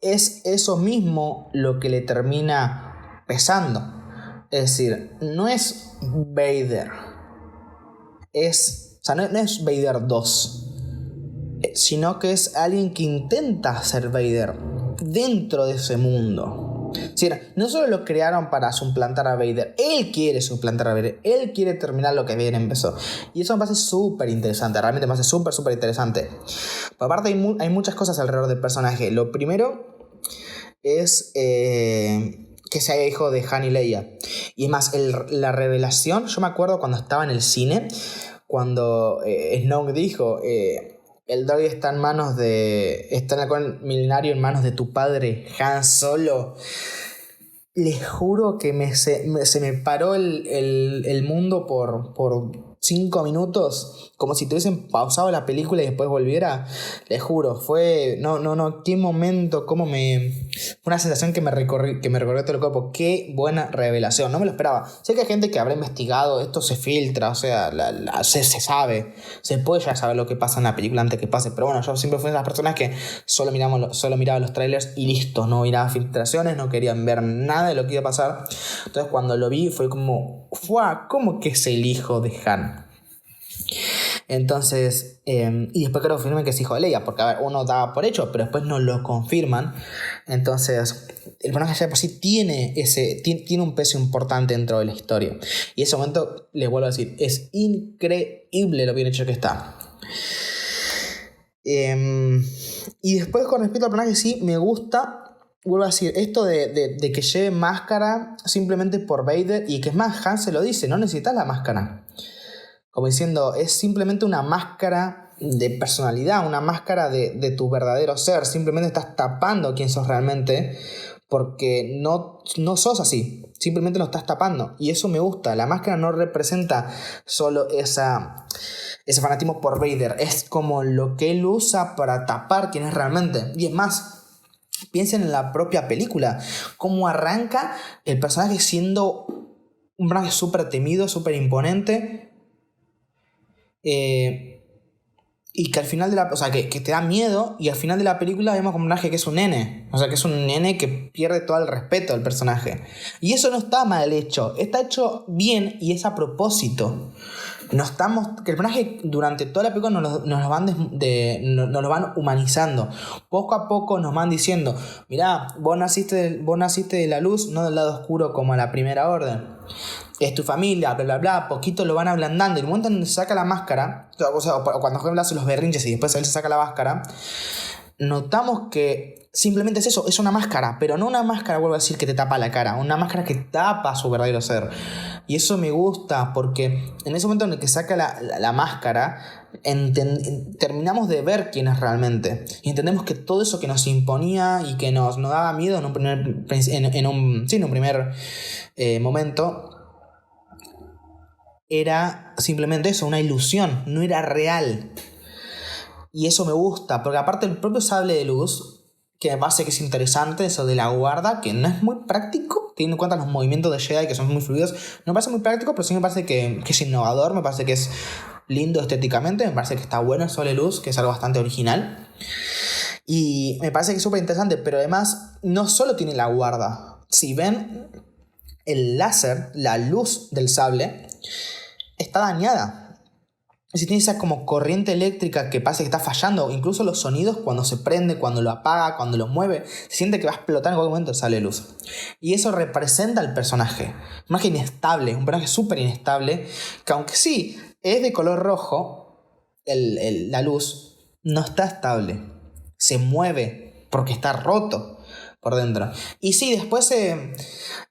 es eso mismo lo que le termina pesando. Es decir, no es Vader. O sea, no es Vader 2. Sino que es alguien que intenta ser Vader dentro de ese mundo. Es decir, no solo lo crearon para suplantar a Vader, él quiere suplantar a Vader, él quiere terminar lo que Vader empezó. Y eso me parece súper interesante, realmente me parece súper interesante. Por aparte hay muchas cosas alrededor del personaje. Lo primero es que sea hijo de Han y Leia. Y es más, la revelación, yo me acuerdo cuando estaba en el cine, cuando Snoke dijo... el droide está en está en el halcón milenario en manos de tu padre Han Solo. Les juro que se me paró el mundo por 5 minutos, como si tuviesen pausado la película y después volviera. Les juro, fue... No, qué momento, fue una sensación que me recorrió todo el cuerpo. Qué buena revelación, no me lo esperaba. Sé que hay gente que habrá investigado, esto se filtra, o sea, se sabe, se puede ya saber lo que pasa en la película antes que pase, pero bueno, yo siempre fui de las personas que solo miraba los trailers y listo, no miraba filtraciones, no querían ver nada de lo que iba a pasar. Entonces cuando lo vi fue como, ¿cómo que es el hijo de Han? Entonces, y después creo que confirman que es hijo de Leia, porque a ver, uno daba por hecho, pero después no lo confirman. Entonces, el personaje ya de por sí tiene un peso importante dentro de la historia. Y en ese momento, les vuelvo a decir, es increíble lo bien hecho que está. Y después, con respecto al personaje, sí, me gusta. Vuelvo a decir, esto de que lleve máscara simplemente por Vader, y que es más, Han se lo dice, no necesitas la máscara. Como diciendo, es simplemente una máscara de personalidad, una máscara de tu verdadero ser. Simplemente estás tapando quién sos realmente, porque no sos así. Simplemente lo estás tapando. Y eso me gusta. La máscara no representa solo ese fanatismo por Vader. Es como lo que él usa para tapar quién es realmente. Y es más, piensen en la propia película, cómo arranca el personaje siendo un personaje súper temido, súper imponente, y que al final de o sea, que te da miedo, y al final de la película vemos como un personaje que es un nene, o sea, que es un nene que pierde todo el respeto del personaje. Y eso no está mal hecho, está hecho bien y es a propósito. Que el personaje durante toda la película nos lo van humanizando. Poco a poco nos van diciendo, mirá, vos naciste de la luz, no del lado oscuro como a la Primera Orden. Es tu familia, bla bla bla. Poquito lo van ablandando. Y el momento en que se saca la máscara, o sea, cuando Joven hace los berrinches y después él se saca la máscara, notamos que simplemente es eso, es una máscara, pero no una máscara, vuelvo a decir, que te tapa la cara, una máscara que tapa su verdadero ser. Y eso me gusta, porque en ese momento en el que saca la máscara, terminamos de ver quién es realmente. Y entendemos que todo eso que nos imponía y que nos daba miedo en un primer momento, era simplemente eso, una ilusión, no era real. Y eso me gusta, porque aparte el propio sable de luz, que me parece que es interesante, eso de la guarda, que no es muy práctico, teniendo en cuenta los movimientos de Jedi que son muy fluidos, no me parece muy práctico, pero sí me parece que es innovador, me parece que es lindo estéticamente, me parece que está bueno el sable de luz, que es algo bastante original. Y me parece que es súper interesante, pero además no solo tiene la guarda. Si ven el láser, la luz del sable, está dañada. Si tiene esa como corriente eléctrica que parece que está fallando, incluso los sonidos cuando se prende, cuando lo apaga, cuando lo mueve, se siente que va a explotar en cualquier momento, sale luz. Y eso representa al personaje. Un personaje inestable, un personaje súper inestable, que aunque sí es de color rojo, la luz no está estable. Se mueve porque está roto por dentro. Y sí, después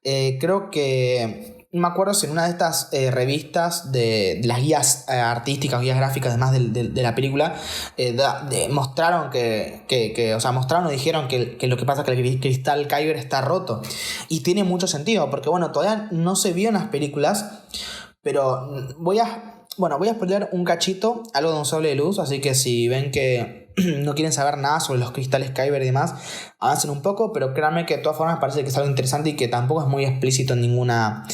creo que... No me acuerdo si en una de estas revistas de las guías artísticas, guías gráficas, además de la película, mostraron mostraron o dijeron que lo que pasa es que el cristal Kyber está roto. Y tiene mucho sentido, porque bueno, todavía no se vio en las películas, pero voy a spoilear un cachito, algo de un sable de luz, así que si ven que no quieren saber nada sobre los cristales Kyber y demás, avancen un poco, pero créanme que de todas formas parece que es algo interesante y que tampoco es muy explícito en ninguna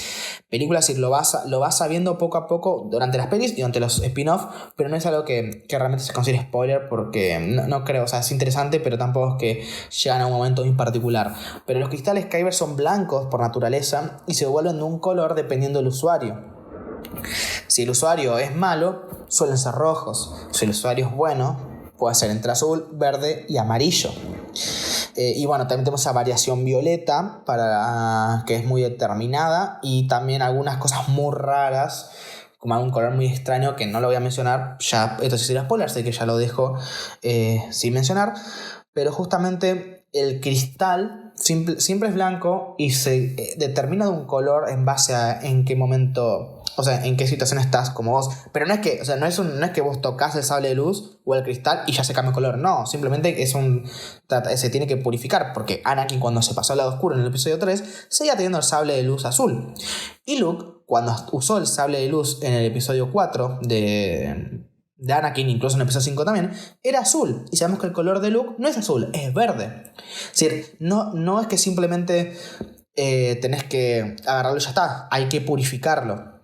película, es decir, lo vas sabiendo poco a poco durante las pelis y durante los spin-off, pero no es algo que realmente se considere spoiler, porque no creo, o sea, es interesante, pero tampoco es que llegan a un momento en particular. Pero los cristales Kyber son blancos por naturaleza y se vuelven de un color dependiendo del usuario. Si el usuario es malo, suelen ser rojos. Si el usuario es bueno, puede ser entre azul, verde y amarillo. Y bueno, también tenemos esa variación violeta, que es muy determinada, y también algunas cosas muy raras, como algún color muy extraño que no lo voy a mencionar, ya esto sí sería spoiler, así que ya lo dejo sin mencionar. Pero justamente el cristal siempre es blanco y se determina de un color en base a en qué momento, o sea, en qué situación estás como vos. Pero no es que, o sea, no es que vos tocas el sable de luz o el cristal y ya se cambia el color. No, simplemente se tiene que purificar, porque Anakin, cuando se pasó al lado oscuro en el episodio 3, seguía teniendo el sable de luz azul. Y Luke, cuando usó el sable de luz en el episodio 4 de Anakin, incluso en el episodio 5 también, era azul. Y sabemos que el color de Luke no es azul, es verde. Es decir, no es que simplemente tenés que agarrarlo y ya está. Hay que purificarlo.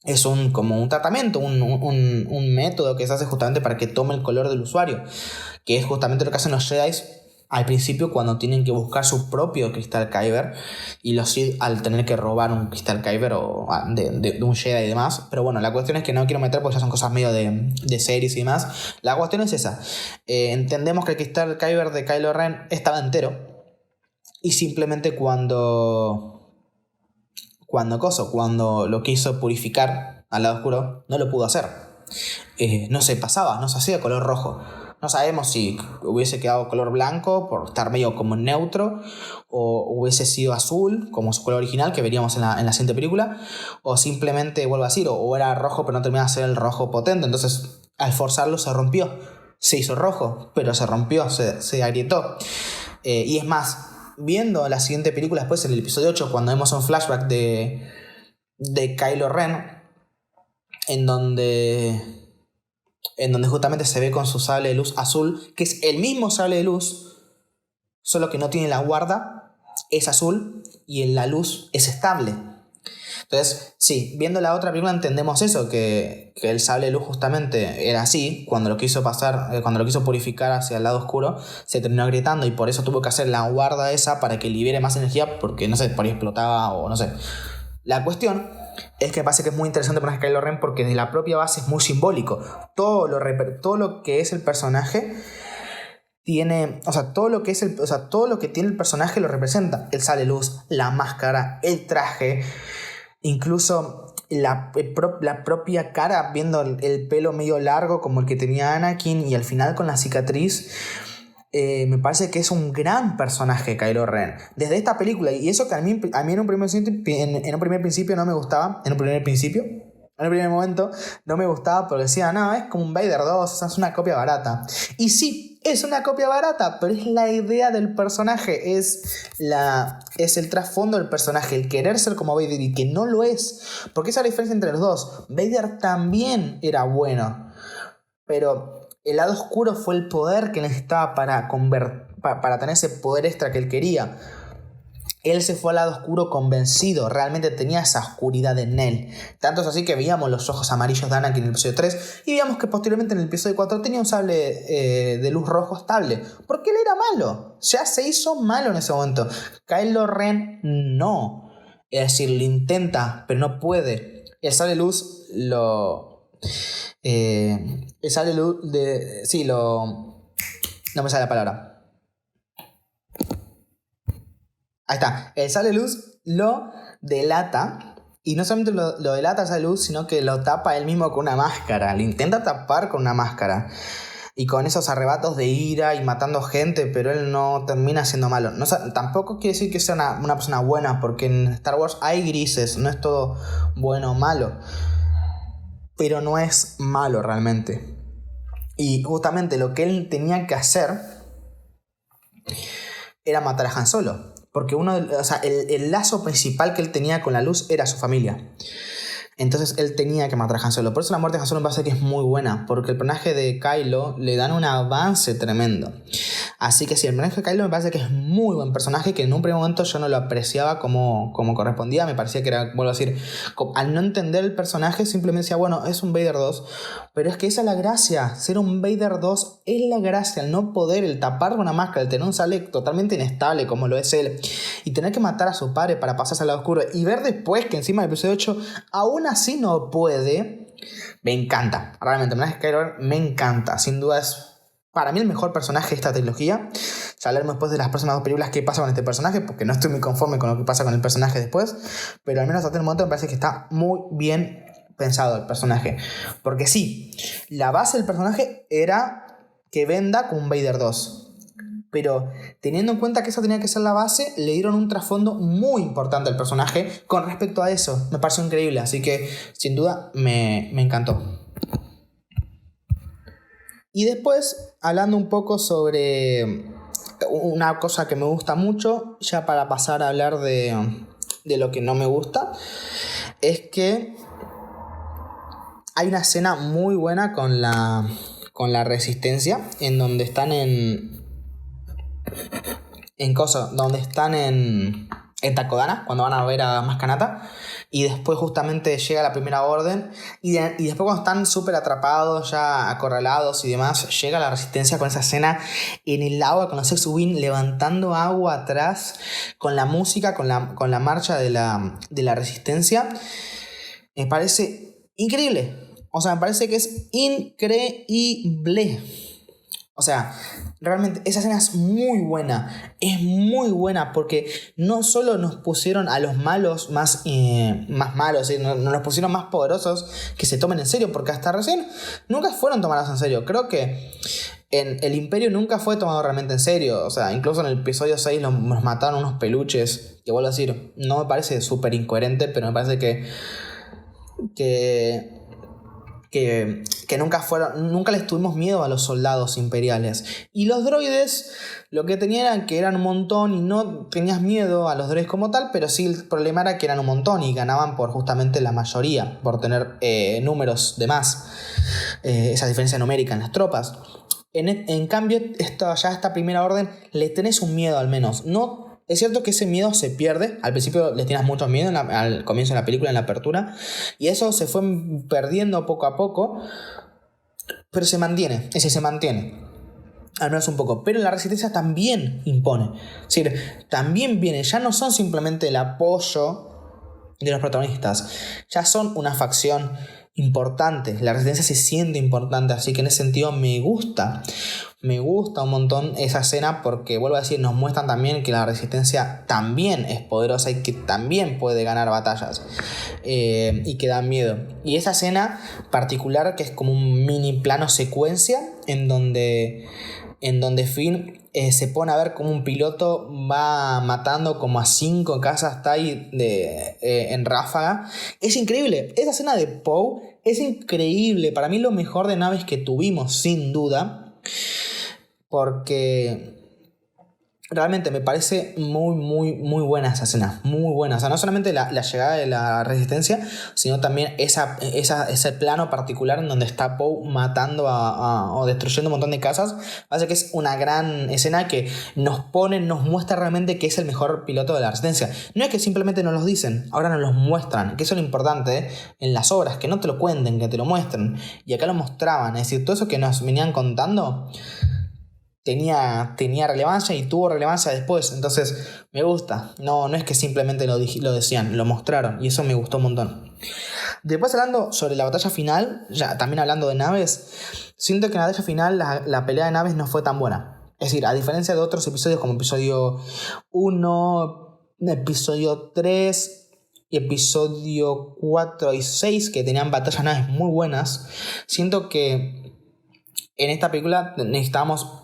Es como un tratamiento, un método que se hace justamente para que tome el color del usuario, que es justamente lo que hacen los Jedi al principio cuando tienen que buscar su propio cristal Kyber y los Sith al tener que robar un cristal Kyber de un Jedi y demás. Pero bueno, la cuestión es que no quiero meter porque ya son cosas medio de series y demás. La cuestión es esa. Entendemos que el cristal Kyber de Kylo Ren estaba entero y simplemente cuando lo quiso purificar al lado oscuro, no lo pudo hacer. No se pasaba, no se hacía color rojo. No sabemos si hubiese quedado color blanco por estar medio como neutro, o hubiese sido azul como su color original que veríamos en la siguiente película, o simplemente, vuelvo a decir, o era rojo pero no terminaba de ser el rojo potente. Entonces al forzarlo se rompió, se hizo rojo pero se rompió, se agrietó. Y es más, viendo la siguiente película después, en el episodio 8, cuando vemos un flashback de Kylo Ren, en donde justamente se ve con su sable de luz azul, que es el mismo sable de luz, solo que no tiene la guarda, es azul, y en la luz es estable. Entonces, sí, viendo la otra película entendemos eso, que el sable de luz justamente era así, cuando lo quiso purificar hacia el lado oscuro, se terminó agrietando y por eso tuvo que hacer la guarda esa para que libere más energía, porque no sé, por ahí explotaba o no sé. La cuestión es que me parece que es muy interesante poner a Kylo Ren porque de la propia base es muy simbólico. Todo lo que es el personaje tiene, todo lo que tiene el personaje lo representa. El sable de luz, la máscara, el traje, incluso la propia cara, viendo el pelo medio largo como el que tenía Anakin y al final con la cicatriz. Me parece que es un gran personaje Kylo Ren desde esta película, y eso que a mí en un primer principio no me gustaba. En un primer momento no me gustaba porque decía, no, es como un Vader 2, es una copia barata. Y sí, es una copia barata, pero es la idea del personaje, es el trasfondo del personaje, el querer ser como Vader y que no lo es, porque esa es la diferencia entre los dos. Vader también era bueno, pero el lado oscuro fue el poder que necesitaba para tener ese poder extra que él quería. Él se fue al lado oscuro convencido, realmente tenía esa oscuridad en él. Tanto es así que veíamos los ojos amarillos de Anakin en el episodio 3 y veíamos que posteriormente en el episodio 4 tenía un sable de luz rojo estable. Porque él era malo, ya se hizo malo en ese momento. Kylo Ren no. Es decir, lo intenta, pero no puede. El sable de luz el sable de luz no me sale la palabra. Ahí está. El sable de luz lo delata. Y no solamente lo delata el sable de luz, sino que lo tapa él mismo con una máscara. Lo intenta tapar con una máscara. Y con esos arrebatos de ira y matando gente, pero él no termina siendo malo. No, tampoco quiere decir que sea una persona buena, porque en Star Wars hay grises, no es todo bueno o malo. Pero no es malo realmente. Y justamente lo que él tenía que hacer era matar a Han Solo. Porque el lazo principal que él tenía con la luz era su familia. Entonces él tenía que matar a Han Solo. Por eso la muerte de Han Solo me parece que es muy buena, porque el personaje de Kylo le dan un avance tremendo. Así que sí, el personaje de Kylo me parece que es muy buen personaje, que en un primer momento yo no lo apreciaba como correspondía. Me parecía que era, vuelvo a decir, al no entender el personaje simplemente decía, bueno, es un Vader 2. Pero es que esa es la gracia, ser un Vader 2 es la gracia, el no poder, el tapar con una máscara, el tener un sable totalmente inestable como lo es él, y tener que matar a su padre para pasarse al lado oscuro, y ver después que encima del episodio 8 aún así no puede. Me encanta, realmente, me encanta, sin duda es para mí el mejor personaje de esta trilogía. Ya hablaremos después de las próximas 2 películas qué pasa con este personaje, porque no estoy muy conforme con lo que pasa con el personaje después, pero al menos hasta el momento me parece que está muy bien pensado el personaje. Porque sí, la base del personaje era que venda con un Vader 2. Pero teniendo en cuenta que esa tenía que ser la base, le dieron un trasfondo muy importante al personaje con respecto a eso. Me pareció increíble, así que sin duda me encantó. Y después, hablando un poco sobre una cosa que me gusta mucho, ya para pasar a hablar de lo que no me gusta, es que hay una escena muy buena con la Resistencia, en donde están en en Takodana, cuando van a ver a Maskanata, y después justamente llega la Primera Orden, y después cuando están súper atrapados, ya acorralados y demás, llega la Resistencia con esa escena en el agua, con los X-Wing levantando agua atrás, con la música, con la marcha de la Resistencia. Me parece increíble. O sea, me parece que es increíble. O sea, realmente esa escena es muy buena porque no solo nos pusieron a los malos más malos, nos los pusieron más poderosos que se tomen en serio, porque hasta recién nunca fueron tomados en serio. Creo que en el Imperio nunca fue tomado realmente en serio. O sea, incluso en el episodio 6 nos mataron unos peluches, que vuelvo a decir, no me parece súper incoherente, pero me parece que nunca les tuvimos miedo a los soldados imperiales. Y los droides lo que tenían era que eran un montón y no tenías miedo a los droides como tal, pero sí el problema era que eran un montón y ganaban por justamente la mayoría, por tener números de más, esa diferencia numérica en las tropas. En cambio, esta Primera Orden le tenés un miedo al menos. No. Es cierto que ese miedo se pierde. Al principio les tienes mucho miedo al comienzo de la película, en la apertura. Y eso se fue perdiendo poco a poco. Pero se mantiene. Se mantiene. Al menos un poco. Pero la Resistencia también impone. Es decir, también viene. Ya no son simplemente el apoyo de los protagonistas. Ya son una facción importante. La Resistencia se siente importante. Así que en ese sentido me gusta un montón esa escena, porque vuelvo a decir, nos muestran también que la Resistencia también es poderosa y que también puede ganar batallas, y que da miedo. Y esa escena particular, que es como un mini plano secuencia en donde Finn se pone a ver cómo un piloto va matando como a 5 casas TIE en ráfaga. Es increíble. Esa escena de Poe es increíble. Para mí lo mejor de naves que tuvimos, sin duda. Porque realmente me parece muy buena esa escena. Muy buena. O sea, no solamente la llegada de la Resistencia, sino también ese plano particular en donde está Poe matando o destruyendo un montón de casas. Parece que es una gran escena que nos muestra realmente que es el mejor piloto de la Resistencia. No es que simplemente nos los dicen, ahora nos los muestran. Que eso es lo importante, en las obras, que no te lo cuenten, que te lo muestren. Y acá lo mostraban. Es decir, todo eso que nos venían contando tenía relevancia y tuvo relevancia después. Entonces me gusta. No es que simplemente lo decían, lo mostraron, y eso me gustó un montón. Después, hablando sobre la batalla final, ya también hablando de naves, siento que en la batalla final la pelea de naves no fue tan buena. Es decir, a diferencia de otros episodios como episodio 1, episodio 3, episodio 4 y 6, que tenían batallas naves muy buenas, siento que en esta película necesitábamos,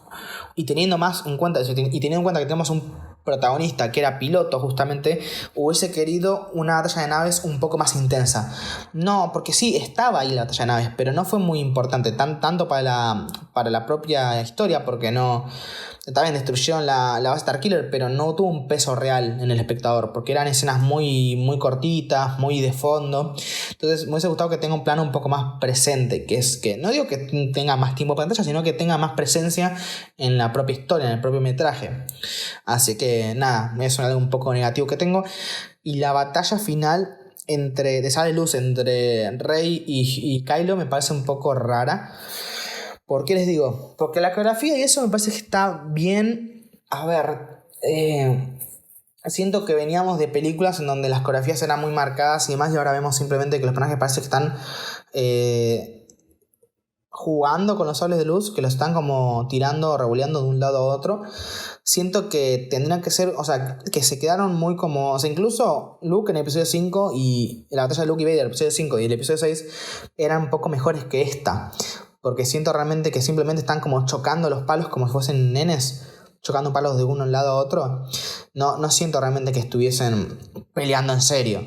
y teniendo en cuenta que tenemos un protagonista que era piloto justamente, hubiese querido una batalla de naves un poco más intensa. No, porque sí, estaba ahí la batalla de naves, pero no fue muy importante, tanto para la propia historia, porque no... También destruyeron la base Starkiller, pero no tuvo un peso real en el espectador, porque eran escenas muy cortitas, muy de fondo. Entonces me hubiese gustado que tenga un plano un poco más presente, que es que no digo que tenga más tiempo de pantalla, sino que tenga más presencia en la propia historia, en el propio metraje. Así que nada, eso es algo un poco negativo que tengo. Y la batalla final de sable luz entre Rey y Kylo me parece un poco rara. ¿Por qué les digo? Porque la coreografía y eso me parece que está bien. A ver, siento que veníamos de películas en donde las coreografías eran muy marcadas y demás, y ahora vemos simplemente que los personajes parece que están jugando con los sables de luz, que los están como tirando o revoleando de un lado a otro. Siento que tendrían que ser, o sea, que se quedaron muy como... O sea, incluso Luke en el episodio 5 y la batalla de Luke y Vader, el episodio 5 y el episodio 6 eran un poco mejores que esta. Porque siento realmente que simplemente están como chocando los palos como si fuesen nenes, chocando palos de uno lado a otro. No siento realmente que estuviesen peleando en serio.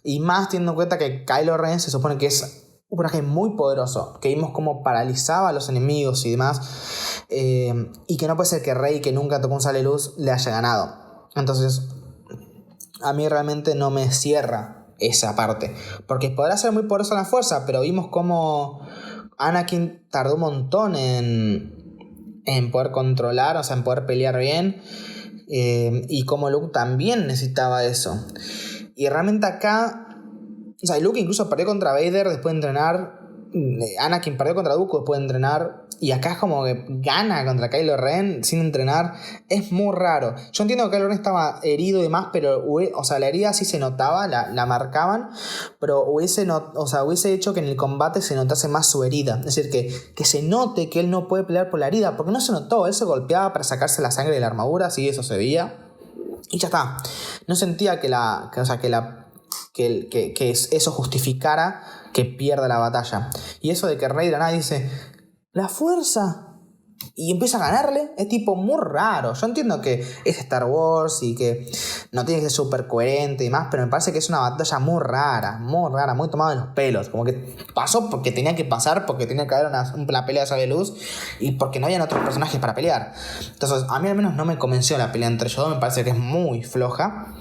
Y más teniendo en cuenta que Kylo Ren se supone que es un personaje muy poderoso, que vimos cómo paralizaba a los enemigos y demás, y que no puede ser que Rey, que nunca tocó un sable luz, le haya ganado. Entonces a mí realmente no me cierra esa parte, porque podrá ser muy poderosa la fuerza, pero vimos cómo Anakin tardó un montón en poder controlar, o sea, en poder pelear bien. Y como Luke también necesitaba eso. Y realmente acá, o sea, Luke incluso perdió contra Vader después de entrenar. Anakin perdió contra Dooku después de entrenar. Y acá es como que gana contra Kylo Ren sin entrenar. Es muy raro. Yo entiendo que Kylo Ren estaba herido y demás, pero o sea, la herida sí se notaba, la marcaban, pero hubiese hecho que en el combate se notase más su herida. Es decir, que se note que él no puede pelear por la herida, porque no se notó. Él se golpeaba para sacarse la sangre de la armadura, sí, eso se veía. Y ya está. No sentía que eso justificara que pierda la batalla. Y eso de que Rey de la nada dice la fuerza y empieza a ganarle es tipo muy raro. Yo entiendo que es Star Wars y que no tiene que ser súper coherente y demás, pero me parece que es una batalla muy rara, muy tomada de los pelos. Como que pasó porque tenía que pasar, porque tenía que haber una pelea de sable de luz y porque no habían otros personajes para pelear. Entonces a mí al menos no me convenció la pelea entre ellos dos, me parece que es muy floja.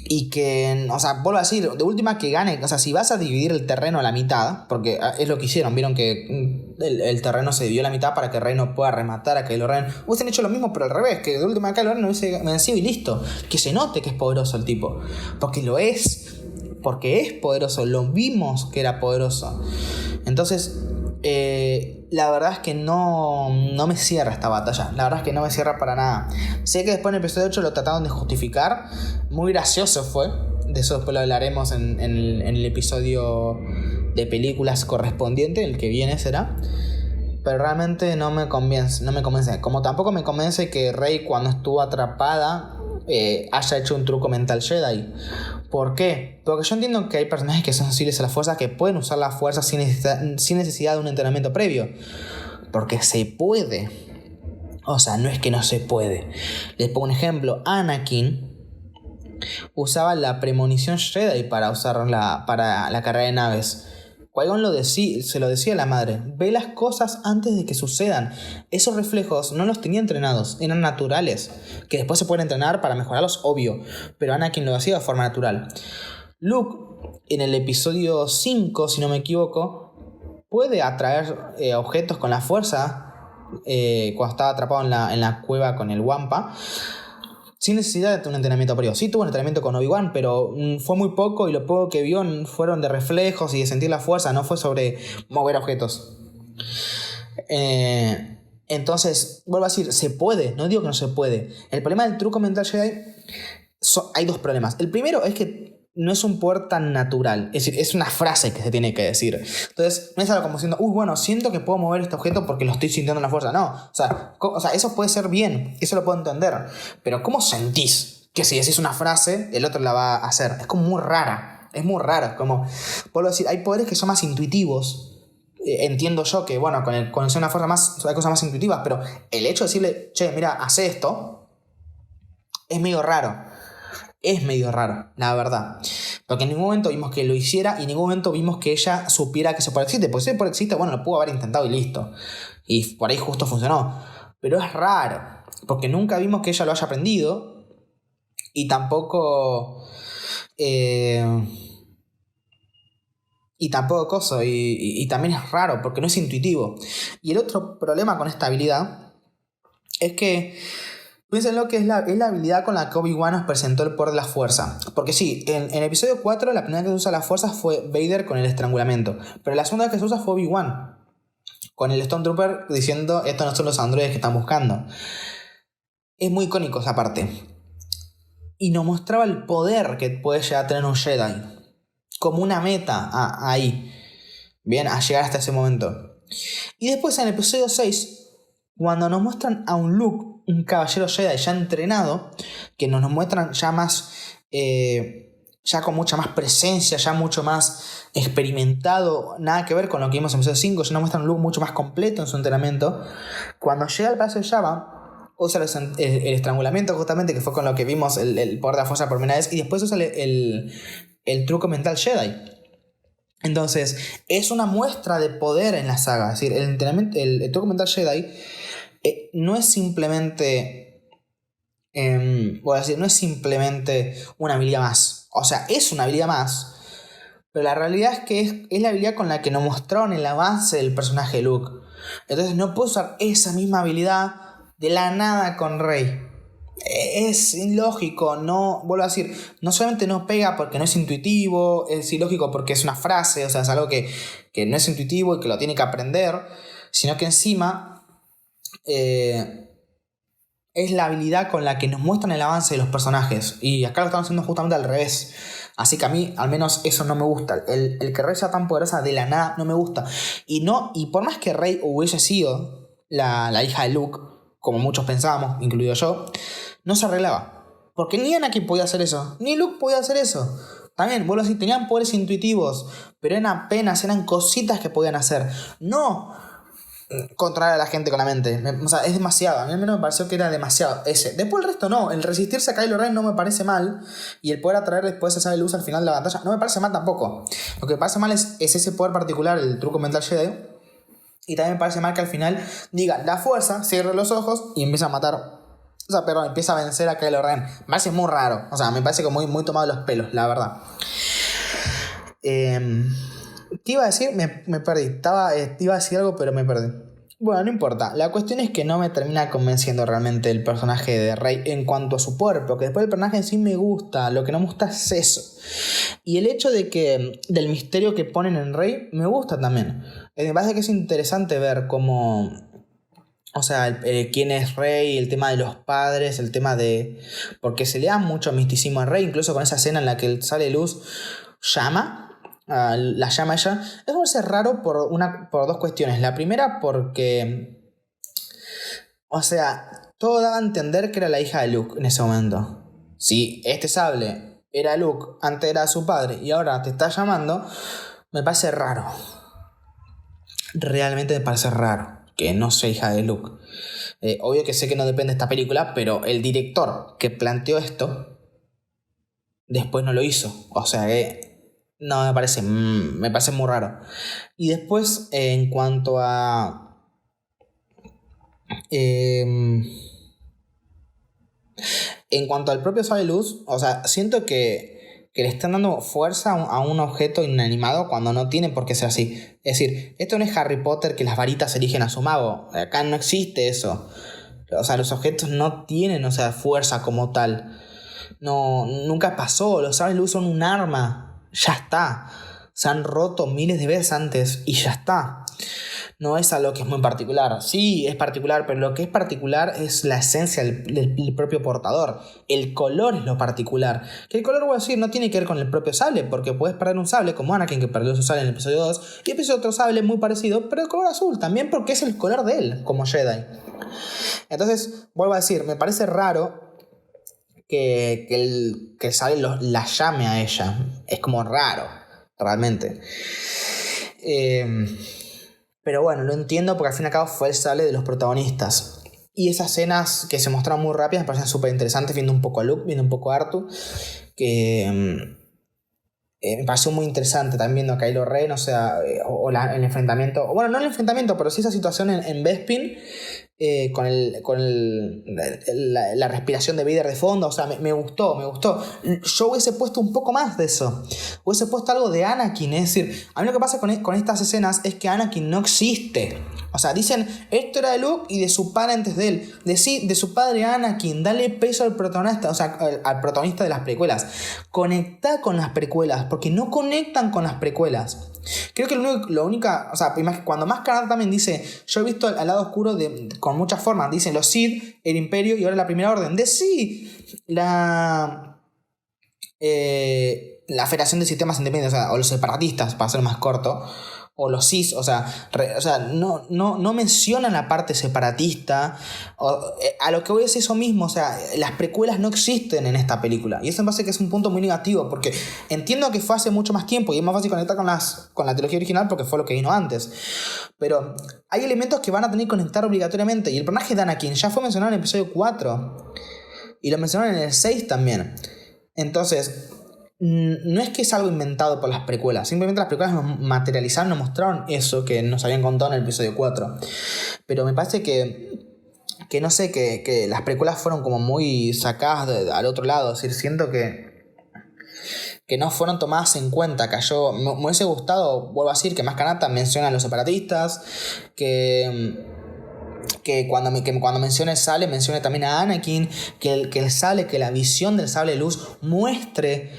Y que, o sea, vuelvo a decir, de última que gane, o sea, si vas a dividir el terreno a la mitad, porque es lo que hicieron, vieron que el terreno se dividió a la mitad para que Rey no pueda rematar a Kylo Ren. Hubiesen hecho lo mismo, pero al revés, que de última Kylo Ren no hubiese vencido y listo. Que se note que es poderoso el tipo, porque lo es, porque es poderoso, lo vimos que era poderoso. Entonces, la verdad es que no me cierra esta batalla. La verdad es que no me cierra para nada. Sé que después en el episodio 8 lo trataron de justificar. Muy gracioso fue. De eso después lo hablaremos en el episodio de películas correspondiente. El que viene será. Pero realmente no me convence. Como tampoco me convence que Rey, cuando estuvo atrapada, haya hecho un truco mental Jedi. ¿Por qué? Porque yo entiendo que hay personajes que son sensibles a la fuerza, que pueden usar la fuerza sin necesidad de un entrenamiento previo. Porque se puede. O sea, no es que no se puede. Les pongo un ejemplo. Anakin usaba la premonición Jedi para usarla para la carrera de naves. Qui-Gon se lo decía a la madre: ve las cosas antes de que sucedan. Esos reflejos no los tenía entrenados, eran naturales. Que después se pueden entrenar para mejorarlos, obvio, pero Anakin lo hacía de forma natural. Luke, en el episodio 5, si no me equivoco, puede atraer objetos con la fuerza cuando estaba atrapado en la cueva con el Wampa, sin necesidad de un entrenamiento previo. Sí tuvo un entrenamiento con Obi-Wan, pero fue muy poco, y lo poco que vio fueron de reflejos y de sentir la fuerza, no fue sobre mover objetos. Entonces, vuelvo a decir, se puede, no digo que no se puede. El problema del truco mental Jedi, hay dos problemas. El primero es que no es un poder tan natural, es decir, es una frase que se tiene que decir. Entonces, no es algo como diciendo, bueno, siento que puedo mover este objeto porque lo estoy sintiendo en la fuerza. No, o sea, eso puede ser bien, eso lo puedo entender. Pero ¿cómo sentís que si decís una frase, el otro la va a hacer? Es como muy rara, es muy raro. Es como, puedo decir, hay poderes que son más intuitivos. Entiendo yo que, bueno, con una fuerza más, hay cosas más intuitivas, pero el hecho de decirle, che, mira, hace esto, es medio raro. Es medio raro, la verdad. Porque en ningún momento vimos que lo hiciera y en ningún momento vimos que ella supiera que ese poder existe. Porque si ese poder existe, bueno, lo pudo haber intentado y listo. Y por ahí justo funcionó. Pero es raro, porque nunca vimos que ella lo haya aprendido. Y tampoco... Y también es raro, porque no es intuitivo. Y el otro problema con esta habilidad es que... piénsenlo que es la habilidad con la que Obi-Wan nos presentó el poder de la fuerza. Porque sí, en el episodio 4 la primera vez que se usa la fuerza fue Vader con el estrangulamiento. Pero la segunda vez que se usa fue Obi-Wan, con el Stormtrooper diciendo: estos no son los androides que están buscando. Es muy icónico esa parte. Y nos mostraba el poder que puede llegar a tener un Jedi. Como una meta ahí. Bien, a llegar hasta ese momento. Y después en el episodio 6, cuando nos muestran a un Luke, un caballero Jedi ya entrenado, que nos muestran ya más, ya con mucha más presencia, ya mucho más experimentado, nada que ver con lo que vimos en el episodio 5, ya nos muestran un Luke mucho más completo en su entrenamiento. Cuando llega al Palacio de Jabba, usa el estrangulamiento justamente, que fue con lo que vimos el poder de la fuerza por primera vez, y después usa el truco mental Jedi. Entonces, es una muestra de poder en la saga. Es decir, el truco mental Jedi no es simplemente... voy a decir, no es simplemente una habilidad más. O sea, es una habilidad más, pero la realidad es que es la habilidad con la que nos mostraron el avance del personaje de Luke. Entonces no puedo usar esa misma habilidad de la nada con Rey. Es ilógico, no, vuelvo a decir, no solamente no pega porque no es intuitivo, es ilógico porque es una frase, o sea, es algo que no es intuitivo y que lo tiene que aprender, sino que encima es la habilidad con la que nos muestran el avance de los personajes. Y acá lo están haciendo justamente al revés. Así que a mí, al menos, eso no me gusta. El que Rey sea tan poderosa de la nada no me gusta. Y por más que Rey hubiese sido la hija de Luke, como muchos pensábamos, incluido yo, no se arreglaba. Porque ni Anakin podía hacer eso, ni Luke podía hacer eso. También, vuelvo a decir, tenían poderes intuitivos, pero eran cositas que podían hacer. No controlar a la gente con la mente. O sea, es demasiado. A mí al menos me pareció que era demasiado ese. Después el resto no. El resistirse a Kylo Ren no me parece mal. Y el poder atraer después esa luz al final de la batalla no me parece mal tampoco. Lo que me parece mal es ese poder particular, el truco mental Jedi. Y también me parece mal que al final diga la fuerza, cierre los ojos y empieza a matar. O sea, perdón, empieza a vencer a Kylo Ren. Me parece muy raro. O sea, me parece que muy, muy tomado los pelos, la verdad. ¿Qué iba a decir? Me perdí. Iba a decir algo, pero me perdí. Bueno, no importa. La cuestión es que no me termina convenciendo realmente el personaje de Rey en cuanto a su cuerpo. Que después el personaje en sí me gusta. Lo que no me gusta es eso. Y el hecho del misterio que ponen en Rey me gusta también. Me parece que es interesante ver cómo... O sea, quién es Rey, el tema de los padres, el tema de... Porque se le da mucho misticismo a Rey, incluso con esa escena en la que sale luz, llama... la llama ella. Eso me parece raro por dos cuestiones. La primera porque, o sea, todo daba a entender que era la hija de Luke en ese momento. Si este sable era Luke, antes era su padre y ahora te está llamando, me parece raro. Realmente me parece raro que no sea hija de Luke. Obvio que sé que no depende de esta película, pero el director que planteó esto después no lo hizo. O sea que no, me parece muy raro. Y después, en cuanto a... en cuanto al propio sable luz, o sea, siento que le están dando fuerza a un objeto inanimado cuando no tiene por qué ser así. Es decir, esto no es Harry Potter que las varitas eligen a su mago. Acá no existe eso. O sea, los objetos no tienen, o sea, fuerza como tal. No, nunca pasó. Los sables luz son un arma. Ya está. Se han roto miles de veces antes y ya está. No es algo que es muy particular. Sí, es particular, pero lo que es particular es la esencia del propio portador. El color es lo particular. Que el color, voy a decir, no tiene que ver con el propio sable, porque puedes perder un sable como Anakin, que perdió su sable en el episodio 2, y episodio otro sable muy parecido, pero de color azul, también porque es el color de él, como Jedi. Entonces, vuelvo a decir, me parece raro que el sable la llame a ella. Es como raro, realmente. Pero bueno, lo entiendo porque al fin y al cabo fue el sable de los protagonistas. Y esas escenas que se mostraron muy rápidas me parecen súper interesantes, viendo un poco a Luke, viendo un poco a Artu, que me pareció muy interesante también viendo a Kylo Ren, o sea, el enfrentamiento, bueno, no el enfrentamiento, pero sí esa situación en Bespin, con la respiración de Vader de fondo, o sea, me gustó. Yo hubiese puesto un poco más de eso, hubiese puesto algo de Anakin, es decir, a mí lo que pasa con estas escenas es que Anakin no existe. O sea, dicen, esto era de Luke y de su padre antes de él. De su padre Anakin, dale peso al protagonista, o sea, al protagonista de las precuelas. Conecta con las precuelas, porque no conectan con las precuelas. Creo que o sea, cuando más Kanata también dice, yo he visto al lado oscuro con muchas formas, dicen los Sith, el Imperio y ahora la Primera Orden. La Federación de Sistemas Independientes, o los separatistas, para ser más corto, o los cis, o sea, no mencionan la parte separatista, a lo que voy es eso mismo, o sea, las precuelas no existen en esta película, y eso me parece que es un punto muy negativo, porque entiendo que fue hace mucho más tiempo, y es más fácil conectar con la trilogía original, porque fue lo que vino antes, pero hay elementos que van a tener que conectar obligatoriamente, y el personaje de Anakin ya fue mencionado en el episodio 4, y lo mencionaron en el 6 también, entonces... No es que es algo inventado por las precuelas, simplemente las precuelas nos materializaron, nos mostraron eso que nos habían contado en el episodio 4. Pero me parece que no sé, que las precuelas fueron como muy sacadas al otro lado. Es decir, siento que no fueron tomadas en cuenta. Me hubiese gustado, vuelvo a decir, que más Kanata menciona a los separatistas, que que cuando mencione el sable, mencione también a Anakin, que el sable, que la visión del sable de luz muestre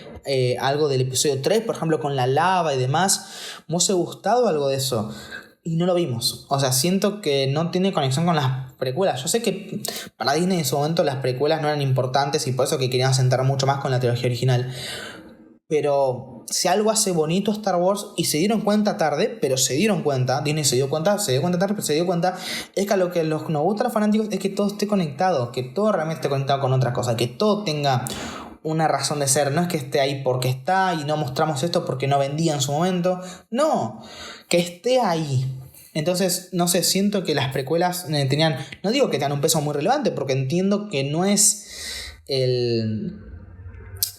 algo del episodio 3, por ejemplo, con la lava y demás. Me hubiese gustado algo de eso. Y no lo vimos. O sea, siento que no tiene conexión con las precuelas. Yo sé que para Disney en su momento las precuelas no eran importantes y por eso que querían sentar mucho más con la trilogía original. Pero si algo hace bonito Star Wars, y se dieron cuenta tarde, pero se dieron cuenta, Disney se dio cuenta tarde, pero se dio cuenta, es que a lo que nos gusta a los fanáticos es que todo esté conectado, que todo realmente esté conectado con otra cosa, que todo tenga una razón de ser. No es que esté ahí porque está y no mostramos esto porque no vendía en su momento. No, que esté ahí. Entonces, no sé, siento que las precuelas tenían, no digo que tengan un peso muy relevante, porque entiendo que no es el...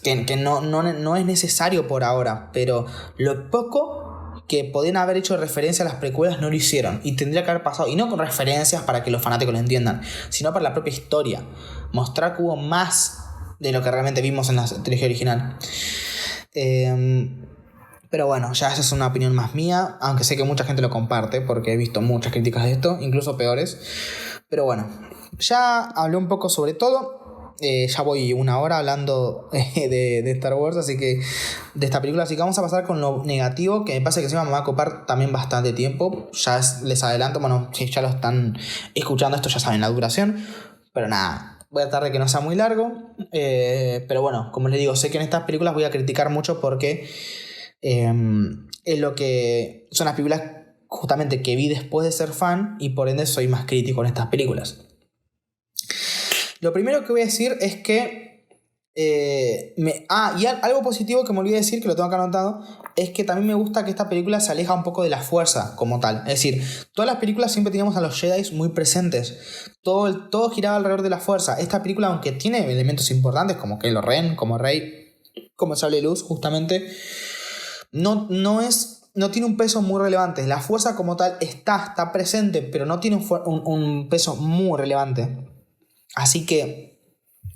que no es necesario por ahora, pero lo poco que podían haber hecho referencia a las precuelas no lo hicieron, y tendría que haber pasado, y no con referencias para que los fanáticos lo entiendan, sino para la propia historia, mostrar que hubo más de lo que realmente vimos en la trilogía original. Pero bueno, ya esa es una opinión más mía, aunque sé que mucha gente lo comparte, porque he visto muchas críticas de esto, incluso peores. Pero bueno, ya hablé un poco sobre todo. Ya voy una hora hablando de Star Wars, así que de esta película. Así que vamos a pasar con lo negativo, que me pasa que encima me va a ocupar también bastante tiempo. Ya les adelanto, bueno, si ya lo están escuchando esto ya saben la duración. Pero nada, voy a tratar de que no sea muy largo. Pero bueno, como les digo, sé que en estas películas voy a criticar mucho porque es lo que son las películas justamente que vi después de ser fan, y por ende soy más crítico en estas películas. Lo primero que voy a decir es que y algo positivo que me olvidé decir, que lo tengo acá anotado, es que también me gusta que esta película se aleja un poco de la fuerza como tal. Es decir, todas las películas siempre teníamos a los Jedi muy presentes. Todo giraba alrededor de la fuerza. Esta película, aunque tiene elementos importantes como Kylo Ren, como Rey, como Sable de Luz, justamente, no tiene un peso muy relevante. La fuerza como tal está presente, pero no tiene un peso muy relevante. Así que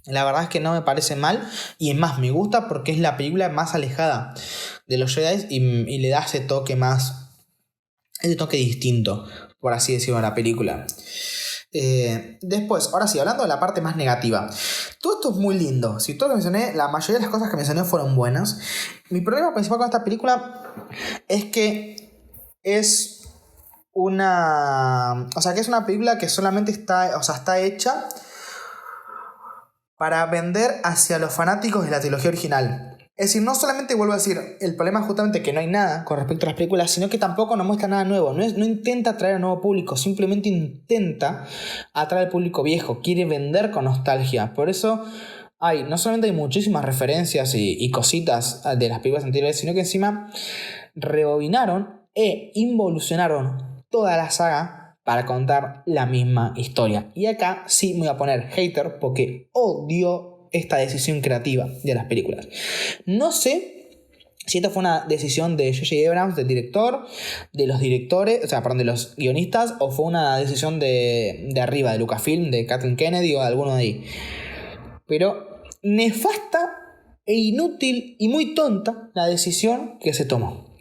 la verdad es que no me parece mal, y es más, me gusta porque es la película más alejada de los Jedi y le da ese toque distinto, por así decirlo, a la película. Después, ahora sí, hablando de la parte más negativa. Todo esto es muy lindo. Si todo lo que mencioné, la mayoría de las cosas que mencioné fueron buenas. Mi problema principal con esta película es que es una película que solamente está hecha para vender hacia los fanáticos de la trilogía original. Es decir, no solamente, vuelvo a decir, el problema es justamente que no hay nada con respecto a las películas, sino que tampoco nos muestra nada nuevo. No intenta atraer a nuevo público, simplemente intenta atraer al público viejo. Quiere vender con nostalgia. Por eso no solamente hay muchísimas referencias y cositas de las películas anteriores, sino que encima rebobinaron e involucionaron toda la saga para contar la misma historia. Y acá sí me voy a poner hater porque odio esta decisión creativa de las películas. No sé si esta fue una decisión de J.J. Abrams, del director, de los directores, de los guionistas, o fue una decisión de arriba, de Lucasfilm, de Kathleen Kennedy o de alguno de ahí. Pero nefasta e inútil y muy tonta la decisión que se tomó.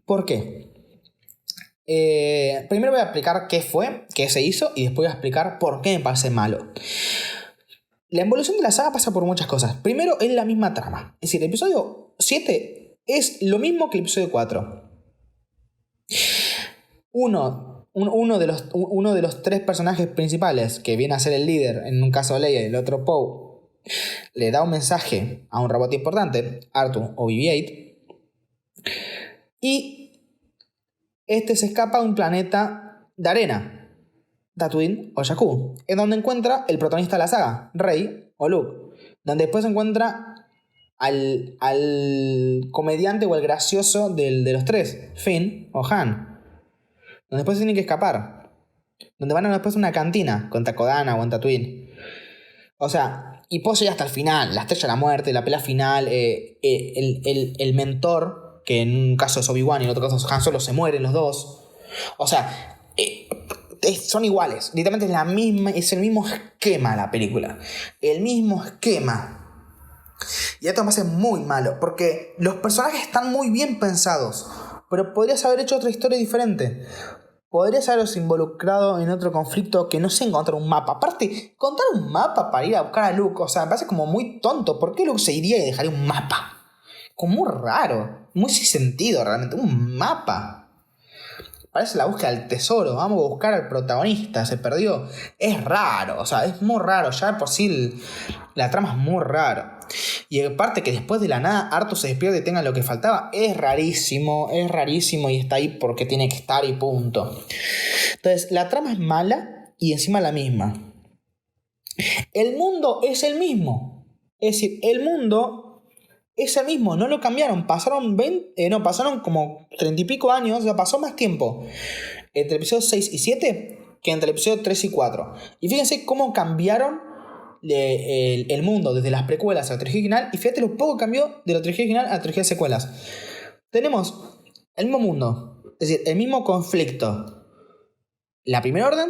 ¿Por qué? Primero voy a explicar qué se hizo, y después voy a explicar por qué me parece malo. La evolución de la saga pasa por muchas cosas. Primero, es la misma trama. Es decir, el episodio 7 es lo mismo que el episodio 4. Uno de los tres personajes principales, que viene a ser el líder, en un caso Leia y el otro Poe, le da un mensaje a un robot importante, R2 o BB-8, y este se escapa a un planeta de arena, Tatooine o Jakku, en donde encuentra el protagonista de la saga, Rey o Luke, donde después encuentra al comediante o el gracioso de los tres, Finn o Han, donde después tienen que escapar, donde van después a una cantina con Takodana o en Tatooine. O sea, y pose hasta el final, la estrella de la muerte, la pelea final, el mentor, que en un caso es Obi-Wan y en otro caso es Han Solo, se mueren los dos. O sea, son iguales. Literalmente es el mismo esquema la película. El mismo esquema. Y esto me hace muy malo, porque los personajes están muy bien pensados, pero podrías haber hecho otra historia diferente. podrías haberos involucrado en otro conflicto que no sé, encontrar un mapa. Aparte, contar un mapa para ir a buscar a Luke, o sea, me parece como muy tonto. ¿Por qué Luke se iría y dejaría un mapa? Como muy raro, muy sin sentido realmente, un mapa. Parece la búsqueda del tesoro, vamos a buscar al protagonista, se perdió. Es raro, o sea, es muy raro, ya de por sí la trama es muy rara. Y aparte que después de la nada Artu se despierte y tenga lo que faltaba, es rarísimo y está ahí porque tiene que estar y punto. Entonces, la trama es mala y encima la misma. El mundo es el mismo. Es decir, el mundo es el mismo, no lo cambiaron. Pasaron como 30 y pico años, o sea, pasó más tiempo entre el episodio 6 y 7 que entre el episodio 3 y 4. Y fíjense cómo cambiaron el mundo desde las precuelas a la trilogía original. Y fíjate lo poco que cambió de la trilogía original a la trilogía de secuelas. Tenemos el mismo mundo, es decir, el mismo conflicto. La Primera Orden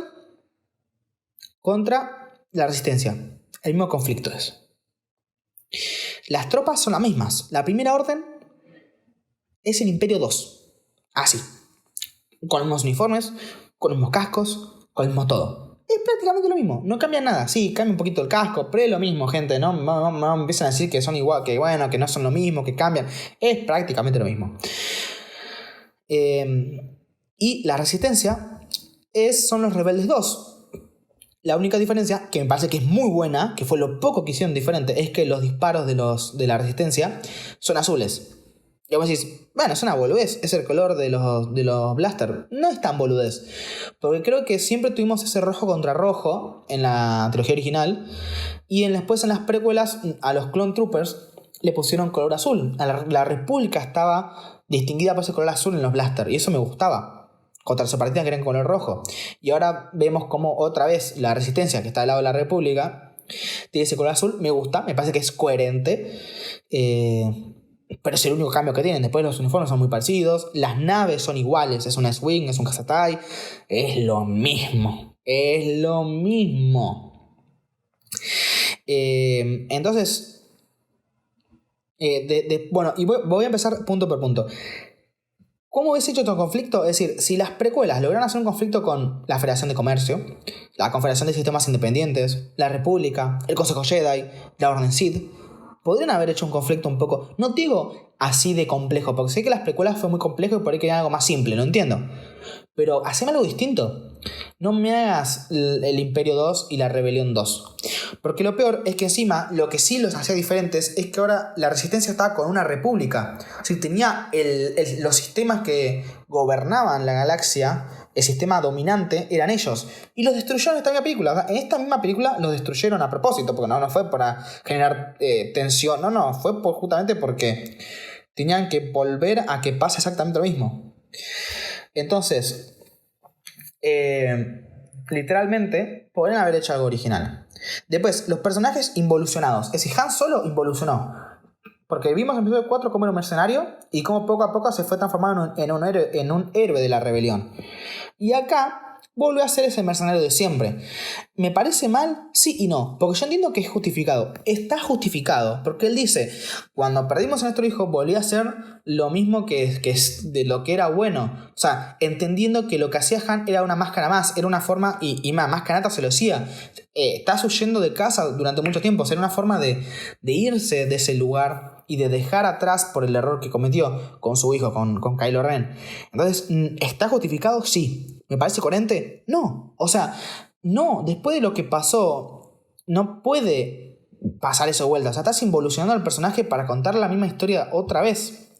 contra la Resistencia. El mismo conflicto es. Las tropas son las mismas. La Primera Orden es el Imperio 2. Así. Con los mismos uniformes, con los mismos cascos, con el mismo todo. Es prácticamente lo mismo. No cambia nada. Sí, cambia un poquito el casco, pero es lo mismo, gente. No empiezan a decir que son igual, que bueno, que no son lo mismo, que cambian. Es prácticamente lo mismo. Y la Resistencia son los Rebeldes 2. La única diferencia, que me parece que es muy buena, que fue lo poco que hicieron diferente, es que los disparos de la Resistencia son azules. Y vos decís, bueno, es una boludez, es el color de los blaster. No es tan boludez, porque creo que siempre tuvimos ese rojo contra rojo en la trilogía original, y después en las precuelas a los Clone Troopers le pusieron color azul. La República estaba distinguida por ese color azul en los blaster, y eso me gustaba. Contra los separatistas que eran color rojo. Y ahora vemos como otra vez la Resistencia, que está al lado de la República, tiene ese color azul. Me gusta, me parece que es coherente. Pero es el único cambio que tienen. Después los uniformes son muy parecidos. Las naves son iguales. Es una X-Wing, es un Cazatai. Es lo mismo. Es lo mismo. Entonces... bueno, y voy a empezar punto por punto. ¿Cómo hubiese hecho otro conflicto? Es decir, si las precuelas lograron hacer un conflicto con la Federación de Comercio, la Confederación de Sistemas Independientes, la República, el Consejo Jedi, la Orden Sith, podrían haber hecho un conflicto un poco, no digo así de complejo, porque sé que las precuelas fue muy complejo y por ahí querían algo más simple, lo entiendo. Pero haceme algo distinto. No me hagas el Imperio 2 y la Rebelión 2. Porque lo peor es que encima lo que sí los hacía diferentes es que ahora la Resistencia estaba con una república. O sea, tenía los sistemas que gobernaban la galaxia, el sistema dominante, eran ellos. Y los destruyeron en esta misma película. O sea, en esta misma película los destruyeron a propósito, porque no fue para generar tensión. No, fue justamente porque tenían que volver a que pase exactamente lo mismo. Entonces, literalmente, podrían haber hecho algo original. Después, los personajes involucionados. Es decir, Han Solo involucionó. Porque vimos en el episodio 4 cómo era un mercenario y cómo poco a poco se fue transformando en un héroe de la rebelión. Y acá volvió a ser ese mercenario de siempre. ¿Me parece mal? Sí y no. Porque yo entiendo que es justificado. Está justificado. Porque él dice, cuando perdimos a nuestro hijo, volví a hacer lo mismo que es de lo que era bueno. O sea, entendiendo que lo que hacía Han era una máscara más. Era una forma, y más Kanata se lo decía. Estás huyendo de casa durante mucho tiempo. O sea, era una forma de irse de ese lugar y de dejar atrás por el error que cometió con su hijo, con Kylo Ren. Entonces, ¿está justificado? Sí. ¿Me parece coherente? No. O sea, no. Después de lo que pasó, no puede pasar eso de vuelta. O sea, estás involucionando al personaje para contar la misma historia otra vez.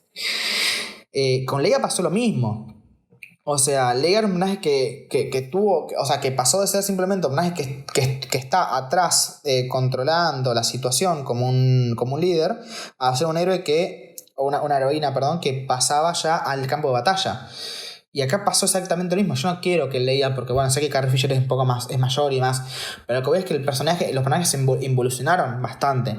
Con Leia pasó lo mismo. O sea, Leia era un personaje que tuvo... O sea, que pasó de ser simplemente un personaje que está atrás controlando la situación como un líder a ser un héroe una heroína, perdón, que pasaba ya al campo de batalla. Y acá pasó exactamente lo mismo. Yo no quiero que Leia, porque bueno, sé que Carrie Fisher es un poco más, es mayor y más, pero lo que veo es que los personajes se involucionaron bastante.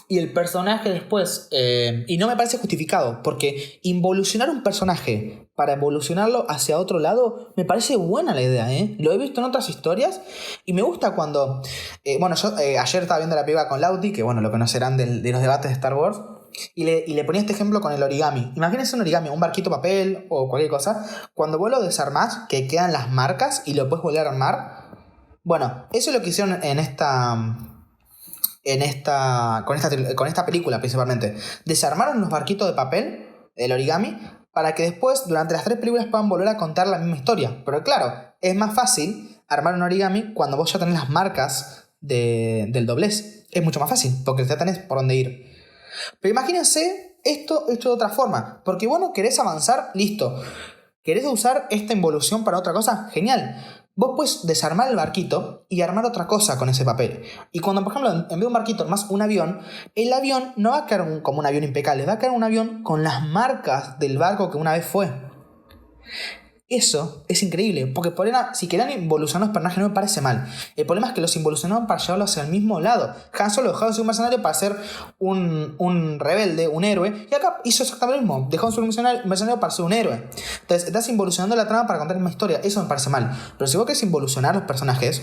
Y el personaje después, y no me parece justificado, porque involucionar un personaje para evolucionarlo hacia otro lado, me parece buena la idea, ¿eh? Lo he visto en otras historias y me gusta cuando... bueno, yo ayer estaba viendo la película con Lauti, que bueno, lo conocerán de los debates de Star Wars. y le ponía este ejemplo con el origami. Imagínense un origami, un barquito de papel o cualquier cosa. Cuando vos lo desarmás, que quedan las marcas y lo puedes volver a armar. Bueno, eso es lo que hicieron con esta película principalmente. Desarmaron los barquitos de papel, el origami, para que después, durante las 3 películas, puedan volver a contar la misma historia. Pero claro, es más fácil armar un origami cuando vos ya tenés las marcas del doblez. Es mucho más fácil, porque ya tenés por dónde ir. Pero imagínense esto hecho de otra forma. Porque vos no querés avanzar, listo. ¿Querés usar esta involución para otra cosa? Genial. Vos puedes desarmar el barquito y armar otra cosa con ese papel. Y cuando, por ejemplo, en vez de un barquito armás un avión, el avión no va a quedar como un avión impecable, va a quedar un avión con las marcas del barco que una vez fue. Eso es increíble, porque si querían involucionar los personajes no me parece mal. El problema es que los involucionaron para llevarlos hacia el mismo lado. Han Solo dejó de ser un mercenario para ser un rebelde, un héroe. Y acá hizo exactamente lo mismo. Dejó de ser un mercenario para ser un héroe. Entonces estás involucionando la trama para contar una historia. Eso me parece mal. Pero si vos querés involucionar los personajes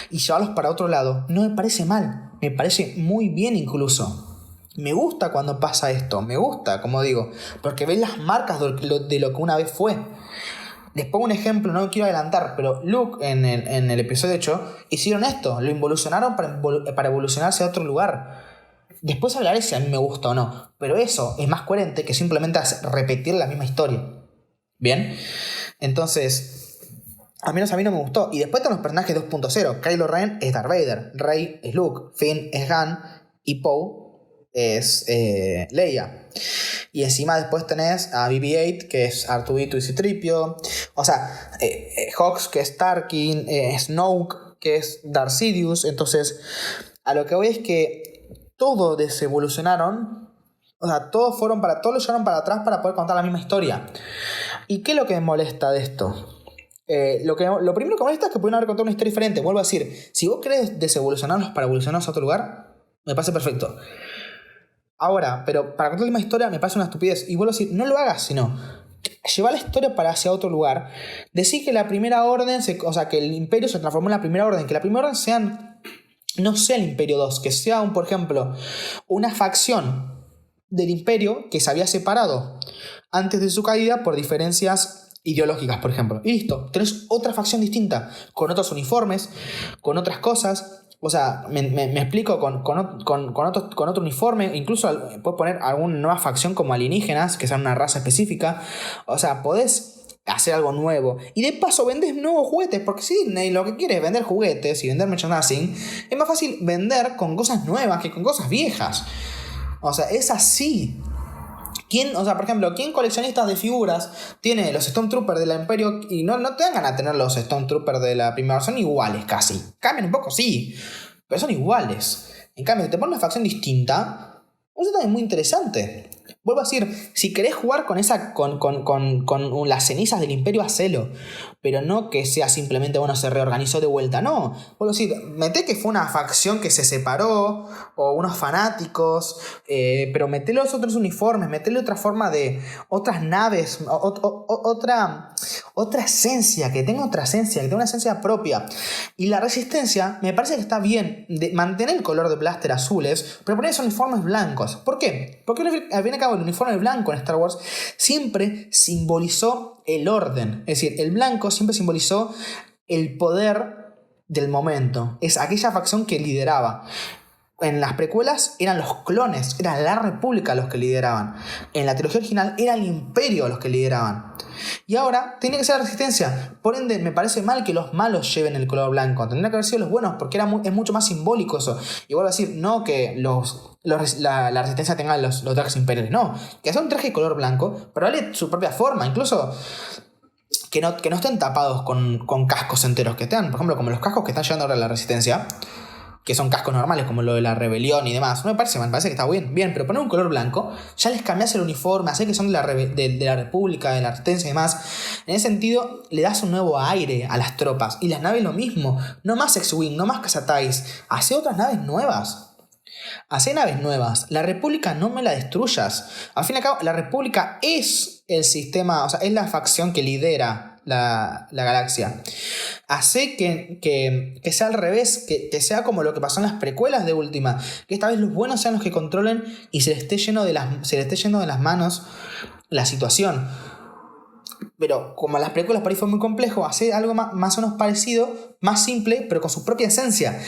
y llevarlos para otro lado, no me parece mal. Me parece muy bien incluso. Me gusta cuando pasa esto. Me gusta, como digo. Porque ves las marcas de lo que una vez fue. Les pongo un ejemplo, no me quiero adelantar, pero Luke en el episodio 8 hicieron esto, lo involucionaron para evolucionarse a otro lugar. Después hablaré si a mí me gusta o no, pero eso es más coherente que simplemente repetir la misma historia. ¿Bien? Entonces, al menos a mí no me gustó. Y después están los personajes 2.0. Kylo Ren es Darth Vader, Rey es Luke, Finn es Han y Poe es Leia. Y encima después tenés a BB-8, que es R2-D2 y C-3PO. O sea, Hux, que es Tarkin, Snoke, que es Darth Sidious. Entonces, a lo que voy es que todos desevolucionaron. O sea, todos lo llevaron para atrás para poder contar la misma historia. ¿Y qué es lo que me molesta de esto? Lo primero que molesta es que pueden haber contado una historia diferente. Vuelvo a decir, si vos querés desevolucionarlos para evolucionarlos a otro lugar, me parece perfecto. Ahora, pero para contar la misma historia me parece una estupidez. Y vuelvo a decir, no lo hagas, sino lleva la historia para hacia otro lugar. Decir que la primera orden, o sea, que el imperio se transformó en la primera orden. Que la primera orden no sea el imperio 2, que sea, por ejemplo, una facción del imperio que se había separado antes de su caída por diferencias ideológicas, por ejemplo. Y listo, tenés otra facción distinta, con otros uniformes, con otras cosas. O sea, me explico, con otro uniforme. Incluso puedes poner alguna nueva facción como alienígenas, que sean una raza específica. O sea, podés hacer algo nuevo. Y de paso vendés nuevos juguetes, porque si Disney lo que quiere es vender juguetes y vender merchandising, es más fácil vender con cosas nuevas que con cosas viejas. O sea, es así. Por ejemplo, ¿quién coleccionistas de figuras tiene los Stormtroopers del Imperio y no te dan ganas de tener los Stormtroopers de la primera? Son iguales casi. Cambian un poco, sí, pero son iguales. En cambio, si te pones una facción distinta, eso también es muy interesante. Vuelvo a decir, si querés jugar con las cenizas del Imperio, hacelo. Pero no que sea simplemente, se reorganizó de vuelta. No. Vuelvo a decir, meté que fue una facción que se separó, o unos fanáticos, pero metele los otros uniformes, metele otra forma de otras naves, otra esencia, que tenga otra esencia, que tenga una esencia propia. Y la Resistencia, me parece que está bien de mantener el color de blaster azules, pero poner esos uniformes blancos. ¿Por qué? Porque al fin y al cabo el uniforme blanco en Star Wars siempre simbolizó el orden. Es decir, el blanco siempre simbolizó el poder del momento. Es aquella facción que lideraba. En las precuelas eran los clones, era la República los que lideraban. En la trilogía original era el Imperio los que lideraban. Y ahora tiene que ser la Resistencia. Por ende, me parece mal que los malos lleven el color blanco. Tendrían que haber sido los buenos, porque es mucho más simbólico eso. Y vuelvo a decir, no que la Resistencia tenga los trajes imperiales, no. Que sea un traje de color blanco, pero dale su propia forma. Incluso que no estén tapados con cascos enteros. Que estén, por ejemplo, como los cascos que están llevando ahora la Resistencia, que son cascos normales como lo de la rebelión y demás. No me parece mal, me parece que está bien, pero poner un color blanco, ya les cambias el uniforme, hacer que son de la República, de la Resistencia y demás. En ese sentido, le das un nuevo aire a las tropas. Y las naves lo mismo, no más X-Wing, no más Cazatais, hace otras naves nuevas. Hace naves nuevas. La República no me la destruyas. Al fin y al cabo, la República es el sistema, o sea, es la facción que lidera la galaxia. Hace que sea al revés, que sea como lo que pasó en las precuelas de última, que esta vez los buenos sean los que controlen y se les esté yendo de las manos la situación. Pero como las películas por ahí fue muy complejo, hace algo más o menos parecido, más simple, pero con su propia esencia.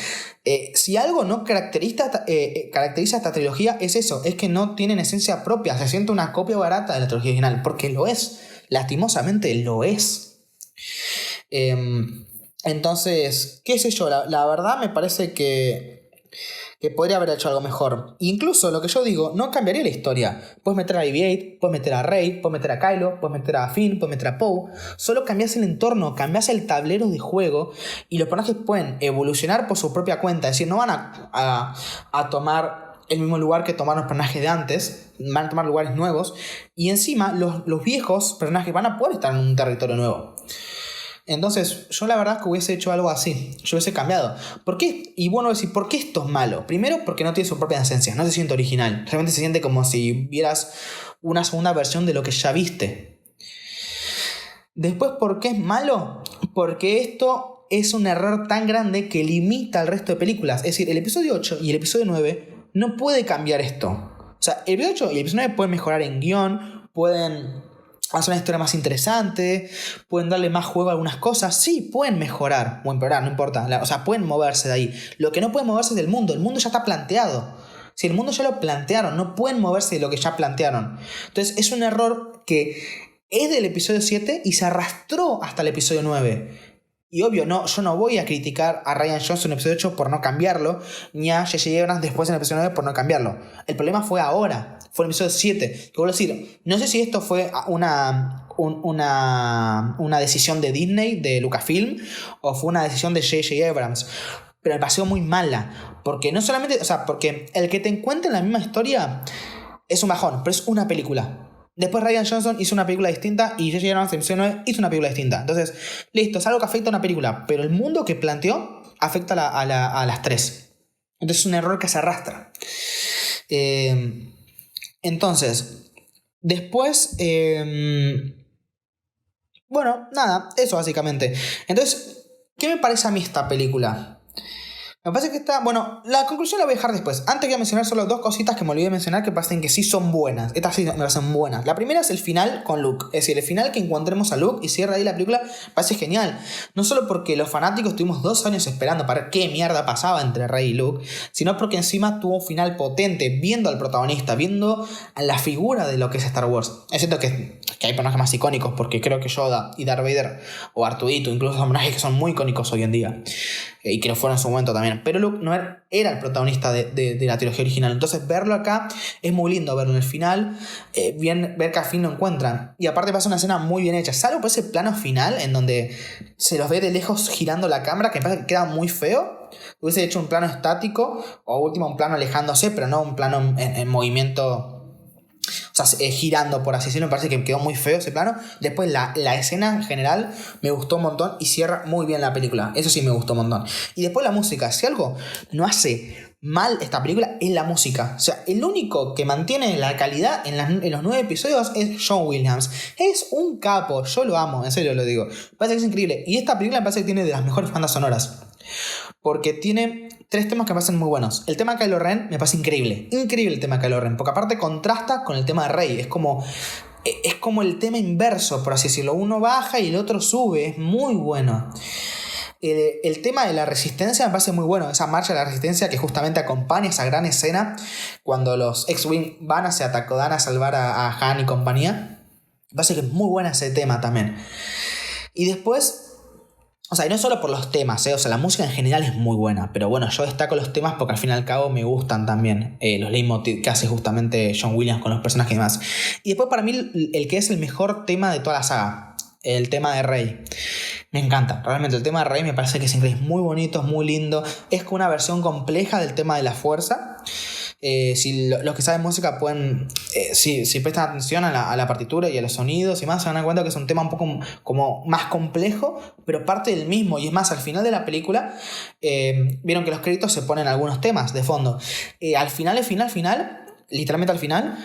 Si algo no caracteriza esta trilogía es eso, es que no tienen esencia propia, se siente una copia barata de la trilogía original, porque lo es, lastimosamente lo es. Entonces, qué sé yo, la verdad me parece que podría haber hecho algo mejor. Incluso lo que yo digo, no cambiaría la historia. Puedes meter a BB-8, puedes meter a Rey, puedes meter a Kylo, puedes meter a Finn, puedes meter a Poe. Solo cambias el entorno, cambias el tablero de juego y los personajes pueden evolucionar por su propia cuenta. Es decir, no van a tomar el mismo lugar que tomaron los personajes de antes, van a tomar lugares nuevos y encima los viejos personajes van a poder estar en un territorio nuevo. Entonces, yo la verdad es que hubiese hecho algo así. Yo hubiese cambiado. ¿Por qué? Y bueno, decir, ¿por qué esto es malo? Primero, porque no tiene su propia esencia. No se siente original. Realmente se siente como si vieras una segunda versión de lo que ya viste. Después, ¿por qué es malo? Porque esto es un error tan grande que limita al resto de películas. Es decir, el episodio 8 y el episodio 9 no puede cambiar esto. O sea, el episodio 8 y el episodio 9 pueden mejorar en guión, pueden hacer una historia más interesante, pueden darle más juego a algunas cosas, sí, pueden mejorar o empeorar, no importa, o sea, pueden moverse de ahí. Lo que no pueden moverse es del mundo, el mundo ya está planteado. Si el mundo ya lo plantearon, no pueden moverse de lo que ya plantearon. Entonces es un error que es del episodio 7 y se arrastró hasta el episodio 9. Y obvio, yo no voy a criticar a Rian Johnson en el episodio 8 por no cambiarlo, ni a J.J. Abrams después en el episodio 9 por no cambiarlo. El problema fue ahora, fue en el episodio 7. Que vuelvo a decir, no sé si esto fue una decisión de Disney, de Lucasfilm, o fue una decisión de J.J. Abrams. Pero me pareció muy mala. Porque no solamente, o sea, porque el que te encuentre en la misma historia es un bajón, pero es una película. Después Rian Johnson hizo una película distinta y J.J. Abrams en el episodio 9 hizo una película distinta. Entonces, listo, es algo que afecta a una película, pero el mundo que planteó afecta a las tres. Entonces es un error que se arrastra. Entonces, después, bueno, nada, eso básicamente. Entonces, ¿qué me parece a mí esta película? Me parece que está... Bueno, la conclusión la voy a dejar después. Antes voy a mencionar solo dos cositas que me olvidé de mencionar que parecen que sí son buenas. Estas sí me parecen buenas. La primera es el final con Luke. Es decir, el final que encontremos a Luke y cierra ahí la película parece genial. No solo porque los fanáticos estuvimos 2 años esperando para ver qué mierda pasaba entre Rey y Luke, sino porque encima tuvo un final potente, viendo al protagonista, viendo a la figura de lo que es Star Wars. Es cierto que hay personajes más icónicos, porque creo que Yoda y Darth Vader o Artudito incluso son personajes que son muy icónicos hoy en día. Y que lo fueron en su momento también. Pero Luke no era el protagonista de la trilogía original. Entonces verlo acá es muy lindo, verlo en el final, ver que al fin lo encuentran. Y aparte pasa una escena muy bien hecha, salvo por ese plano final en donde se los ve de lejos girando la cámara, que me parece que queda muy feo. Hubiese hecho un plano estático o último un plano alejándose, pero no un plano en movimiento. O sea, girando, por así decirlo, me parece que quedó muy feo ese plano. Después la escena en general me gustó un montón y cierra muy bien la película. Eso sí me gustó un montón. Y después la música. Si algo no hace mal esta película es la música. O sea, el único que mantiene la calidad en los 9 episodios es John Williams. Es un capo, yo lo amo, en serio lo digo. Me parece que es increíble. Y esta película me parece que tiene de las mejores bandas sonoras. Porque tiene 3 temas que me parecen muy buenos. El tema de Kylo Ren me parece increíble. Increíble el tema de Kylo Ren. Porque aparte contrasta con el tema de Rey. Es como el tema inverso, por así decirlo. Uno baja y el otro sube. Es muy bueno. El tema de la resistencia me parece muy bueno. Esa marcha de la resistencia que justamente acompaña esa gran escena cuando los X-Wing van hacia Takodana a salvar a Han y compañía. Me parece que es muy buena ese tema también. Y después... O sea, y no solo por los temas, o sea, la música en general es muy buena, pero bueno, yo destaco los temas porque al fin y al cabo me gustan también los leitmotiv que hace justamente John Williams con los personajes y demás. Y después para mí el que es el mejor tema de toda la saga, el tema de Rey. Me encanta, realmente el tema de Rey me parece que es increíble, es muy bonito, es muy lindo, es como una versión compleja del tema de la fuerza. Si los que saben música pueden, si prestan atención a la partitura y a los sonidos y más, se van a dar cuenta que es un tema un poco como más complejo, pero parte del mismo. Y es más, al final de la película, vieron que los créditos se ponen algunos temas de fondo. Al final, literalmente al final,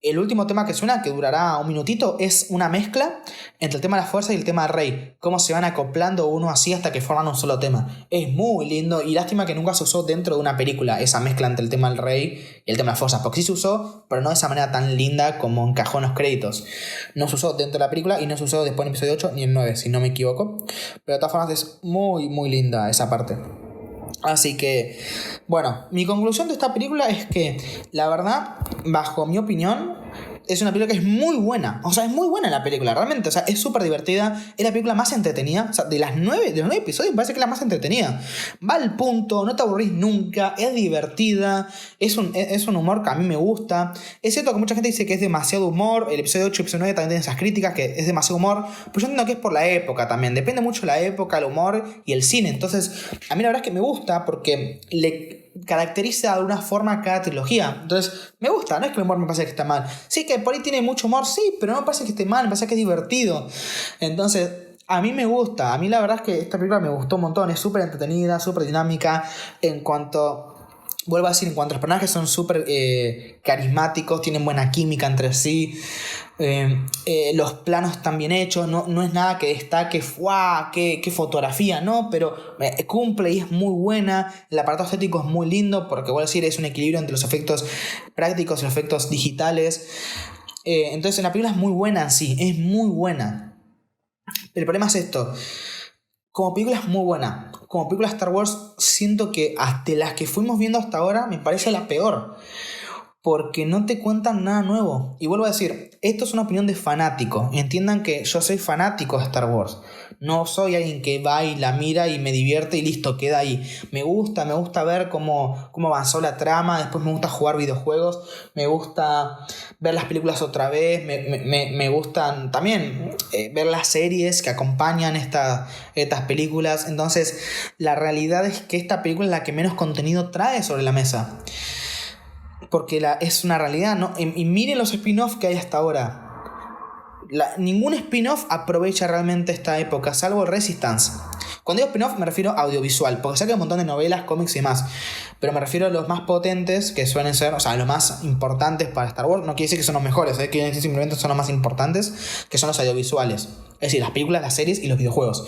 el último tema que suena, que durará un minutito, es una mezcla entre el tema de la fuerza y el tema del rey. Cómo se van acoplando uno así hasta que forman un solo tema. Es muy lindo y lástima que nunca se usó dentro de una película esa mezcla entre el tema del rey y el tema de la fuerza. Porque sí se usó, pero no de esa manera tan linda como encajó en los créditos. No se usó dentro de la película y no se usó después en el episodio 8 ni en 9, si no me equivoco. Pero de todas formas es muy, muy linda esa parte. Así que, bueno, mi conclusión de esta película es que, la verdad, bajo mi opinión, es una película que es muy buena. O sea, es muy buena la película, realmente. O sea, es súper divertida. Es la película más entretenida. O sea, de los 9 episodios me parece que es la más entretenida. Va al punto, no te aburrís nunca. Es divertida. Es un humor que a mí me gusta. Es cierto que mucha gente dice que es demasiado humor. El episodio 8 y el episodio 9 también tienen esas críticas, que es demasiado humor. Pero yo entiendo que es por la época también. Depende mucho de la época, el humor y el cine. Entonces, a mí la verdad es que me gusta porque le caracteriza de alguna forma cada trilogía. Entonces, me gusta, no es que el humor me parece que está mal. Sí, que por ahí tiene mucho humor, sí, pero no me parece que esté mal, me parece que es divertido. Entonces, a mí me gusta. A mí la verdad es que esta película me gustó un montón. Es súper entretenida, súper dinámica. Vuelvo a decir, en cuanto a los personajes son súper carismáticos, tienen buena química entre sí. Los planos están bien hechos, no es nada que destaque, ¡guau! ¡Qué fotografía! No, pero cumple y es muy buena. El aparato estético es muy lindo porque, vuelvo a decir, es un equilibrio entre los efectos prácticos y los efectos digitales. Entonces la película es muy buena en sí, es muy buena. El problema es esto. Como película es muy buena. Como película Star Wars, siento que hasta las que fuimos viendo hasta ahora me parece la peor. Porque no te cuentan nada nuevo. Y vuelvo a decir, esto es una opinión de fanático. Entiendan que yo soy fanático de Star Wars. No soy alguien que va y la mira y me divierte y listo, queda ahí. Me gusta ver cómo avanzó la trama. Después me gusta jugar videojuegos. Me gusta ver las películas otra vez. Me gustan también ver las series que acompañan estas películas. Entonces, la realidad es que esta película es la que menos contenido trae sobre la mesa. Porque es una realidad, ¿no? Y miren los spin-offs que hay hasta ahora. Ningún spin-off aprovecha realmente esta época, salvo Resistance. Cuando digo spin-off me refiero a audiovisual, porque sé que hay un montón de novelas, cómics y demás. Pero me refiero a los más potentes, que suelen ser, o sea, los más importantes para Star Wars. No quiere decir que son los mejores, quiere decir simplemente que son los más importantes, que son los audiovisuales. Es decir, las películas, las series y los videojuegos.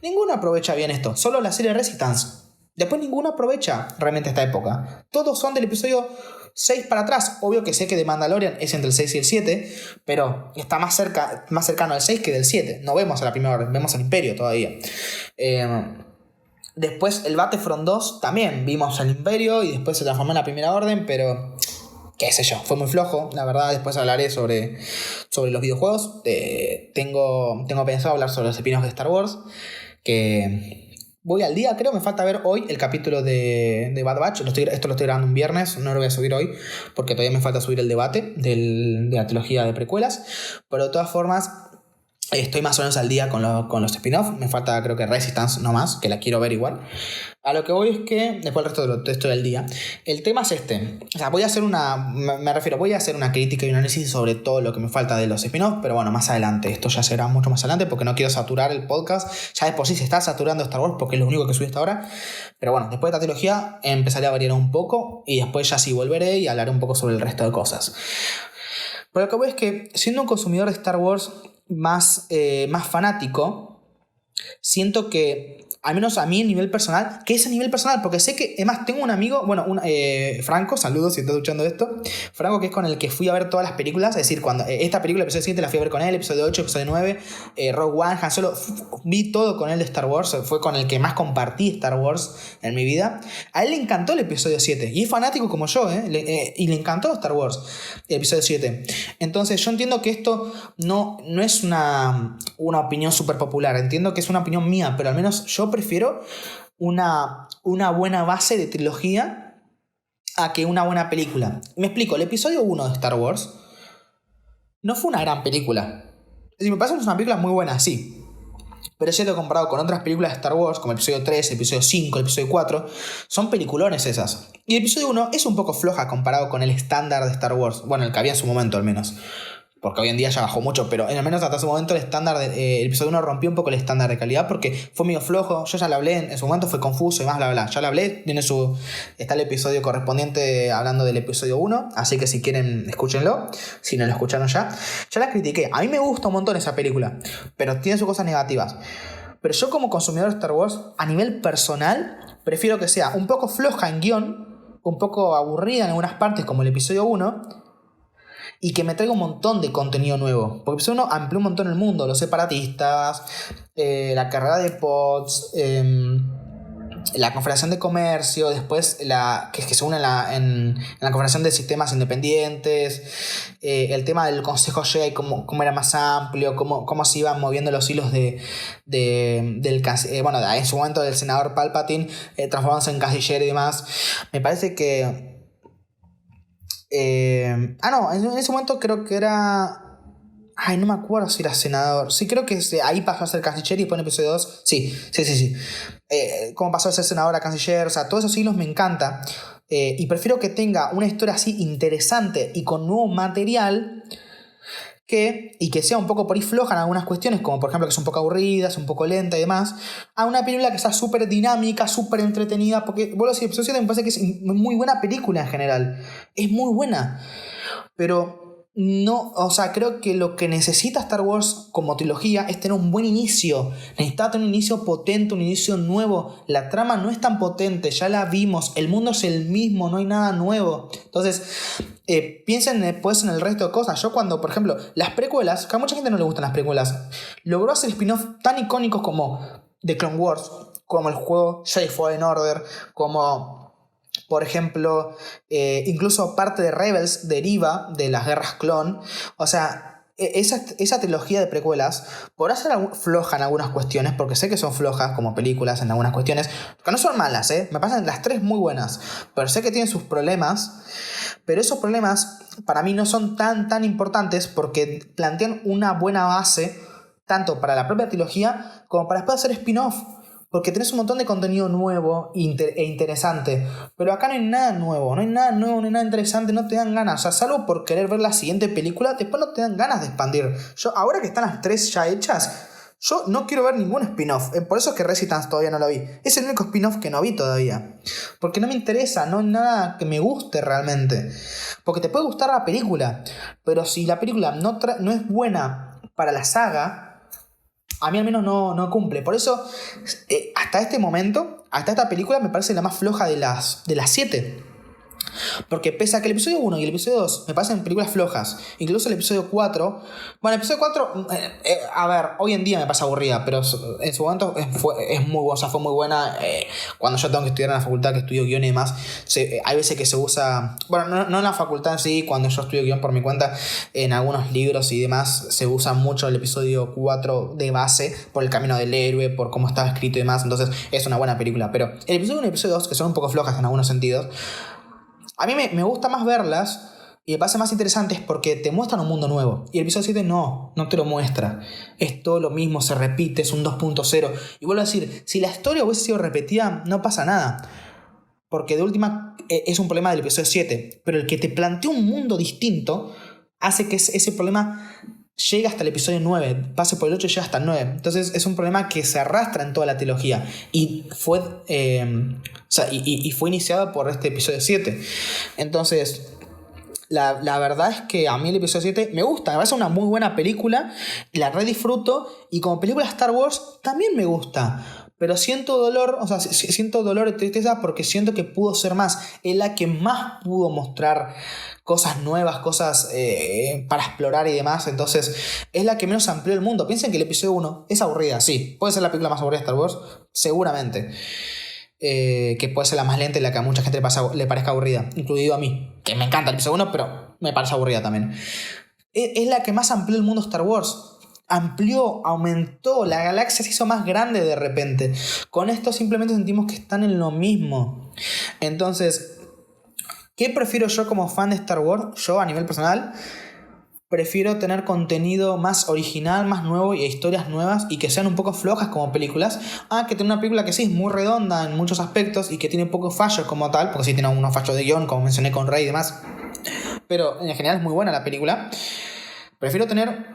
Ninguno aprovecha bien esto, solo la serie Resistance. Después ninguno aprovecha realmente esta época. Todos son del episodio 6 para atrás. Obvio que sé que The Mandalorian es entre el 6 y el 7, pero está más cercano al 6 que del 7. No vemos a la Primera Orden, vemos al Imperio todavía. Después el Battlefront 2 también vimos al Imperio y después se transformó en la Primera Orden, pero qué sé yo, fue muy flojo, la verdad. Después hablaré sobre los videojuegos. Tengo pensado hablar sobre los spin-offs de Star Wars, que voy al día, creo. Me falta ver hoy el capítulo de Bad Batch. Esto lo estoy grabando un viernes, no lo voy a subir hoy porque todavía me falta subir el debate de la trilogía de precuelas. Pero de todas formas, estoy más o menos al día con los spin-offs. Me falta, creo que Resistance no más, que la quiero ver igual. A lo que voy es que, después el resto de esto del día, el tema es este. O sea, voy a hacer una crítica y un análisis sobre todo lo que me falta de los spin-offs, pero bueno, más adelante. Esto ya será mucho más adelante porque no quiero saturar el podcast. Ya de por sí se está saturando Star Wars porque es lo único que subí hasta ahora. Pero bueno, después de esta trilogía empezaré a variar un poco y después ya sí volveré y hablaré un poco sobre el resto de cosas. Pero lo que voy es que, siendo un consumidor de Star Wars más fanático, siento que, al menos a mí a nivel personal, que es a nivel personal, porque sé que, además, tengo un amigo, Franco, saludos si estás escuchando esto, Franco, que es con el que fui a ver todas las películas, es decir, cuando esta película, episodio 7, la fui a ver con él, episodio 8, episodio 9, Rogue One, Han Solo, vi todo con él de Star Wars, fue con el que más compartí Star Wars en mi vida. A él le encantó el episodio 7, y es fanático como yo, y le encantó Star Wars, el episodio 7. Entonces yo entiendo que esto no es una opinión súper popular, entiendo que es una opinión mía, pero al menos yo prefiero una buena base de trilogía a que una buena película. Me explico, el episodio 1 de Star Wars no fue una gran película. Es decir, me parece que es una película muy buena, sí. Pero es cierto que comparado con otras películas de Star Wars, como el episodio 3, el episodio 5, el episodio 4, son peliculones esas. Y el episodio 1 es un poco floja comparado con el estándar de Star Wars. Bueno, el que había en su momento al menos. porque hoy en día ya bajó mucho, pero al menos hasta ese momento el episodio 1 rompió un poco el estándar de calidad porque fue medio flojo. Yo ya lo hablé, en su momento fue confuso y más, bla, bla. Ya lo hablé, está el episodio correspondiente hablando del episodio 1, así que si quieren, escúchenlo, si no lo escucharon ya. Ya la critiqué, a mí me gusta un montón esa película, pero tiene sus cosas negativas. Pero yo como consumidor de Star Wars, a nivel personal, prefiero que sea un poco floja en guión, un poco aburrida en algunas partes como el episodio 1, y que me traiga un montón de contenido nuevo. Porque el episodio 1 amplió un montón el mundo, los separatistas, la carrera de pods, la Confederación de Comercio, después que se une en la Confederación de Sistemas Independientes, el tema del Consejo Jedi, cómo era más amplio, cómo se iban moviendo los hilos en su momento del senador Palpatine, transformándose en canciller y demás. Me parece que... en ese momento creo que era... Ay, no me acuerdo si era senador. Sí, creo que ahí pasó a ser canciller y después en el episodio 2. Sí. Cómo pasó a ser senador a canciller. O sea, todos esos hilos me encanta. Y prefiero que tenga una historia así interesante y con nuevo material y que sea un poco por ahí floja en algunas cuestiones, como por ejemplo que es un poco aburrida, es un poco lenta y demás, a una película que sea súper dinámica, súper entretenida, porque, vuelvo a decir, episodio 7 me parece que es muy buena película en general, es muy buena, pero no, o sea, creo que lo que necesita Star Wars como trilogía es tener un buen inicio, necesita tener un inicio potente, un inicio nuevo, la trama no es tan potente, ya la vimos, el mundo es el mismo, no hay nada nuevo, entonces... piensen después en el resto de cosas. Yo cuando, por ejemplo, las precuelas, que a mucha gente no le gustan las precuelas, logró hacer spin-off tan icónicos como The Clone Wars, como el juego Jedi Fallen Order, como, por ejemplo, incluso parte de Rebels deriva de las guerras clon. O sea, esa trilogía de precuelas podrá ser floja en algunas cuestiones, porque sé que son flojas como películas en algunas cuestiones, que no son malas, me pasan las tres muy buenas, pero sé que tienen sus problemas. Pero esos problemas para mí no son tan importantes porque plantean una buena base tanto para la propia trilogía como para después hacer spin-off. Porque tenés un montón de contenido nuevo e interesante. Pero acá no hay nada nuevo, no hay nada interesante, no te dan ganas. O sea, salvo por querer ver la siguiente película, después no te dan ganas de expandir. Yo, ahora que están las tres ya hechas, yo no quiero ver ningún spin-off. Por eso es que Resistance todavía no lo vi. Es el único spin-off que no vi todavía. Porque no me interesa, no hay nada que me guste realmente. Porque te puede gustar la película, pero si la película no es buena para la saga, a mí al menos no cumple. Por eso, hasta este momento, hasta esta película me parece la más floja de las 7. Porque pese a que el episodio 1 y el episodio 2 me parecen películas flojas, incluso el episodio 4, bueno, el episodio 4, a ver, hoy en día me pasa aburrida, pero en su momento fue muy buena. Cuando yo tengo que estudiar en la facultad, que estudio guión y demás, hay veces que se usa, bueno, no en la facultad en sí, cuando yo estudio guión por mi cuenta, en algunos libros y demás, se usa mucho el episodio 4 de base, por el camino del héroe, por cómo estaba escrito y demás, entonces es una buena película. Pero el episodio 1 y el episodio 2, que son un poco flojas en algunos sentidos, a mí me gusta más verlas y me parece más interesantes porque te muestran un mundo nuevo. Y el episodio 7 no te lo muestra. Es todo lo mismo, se repite, es un 2.0. Y vuelvo a decir, si la historia hubiese sido repetida, no pasa nada. Porque de última es un problema del episodio 7. Pero el que te plantea un mundo distinto hace que ese problema llegue hasta el episodio 9. Pase por el 8 y llega hasta el 9. Entonces es un problema que se arrastra en toda la trilogía. Y fue... y fue iniciada por este episodio 7. Entonces, la verdad es que a mí el episodio 7 me gusta. Me parece una muy buena película. La disfruto. Y como película Star Wars también me gusta. Pero siento dolor, siento dolor y tristeza porque siento que pudo ser más. Es la que más pudo mostrar cosas nuevas, cosas para explorar y demás. Entonces, es la que menos amplió el mundo. Piensen que el episodio 1 es aburrida, sí. Puede ser la película más aburrida de Star Wars, seguramente. Que puede ser la más lenta y la que a mucha gente le parezca aburrida, incluido a mí, que me encanta el episodio 1, pero me parece aburrida también. Es la que más amplió el mundo Star Wars. Amplió, aumentó, la galaxia se hizo más grande de repente. Con esto simplemente sentimos que están en lo mismo. Entonces, ¿qué prefiero yo como fan de Star Wars? Yo a nivel personal prefiero tener contenido más original, más nuevo y historias nuevas y que sean un poco flojas como películas, que tener una película que sí es muy redonda en muchos aspectos y que tiene pocos fallos como tal, porque sí tiene unos fallos de guión, como mencioné con Rey y demás, pero en general es muy buena la película. Prefiero tener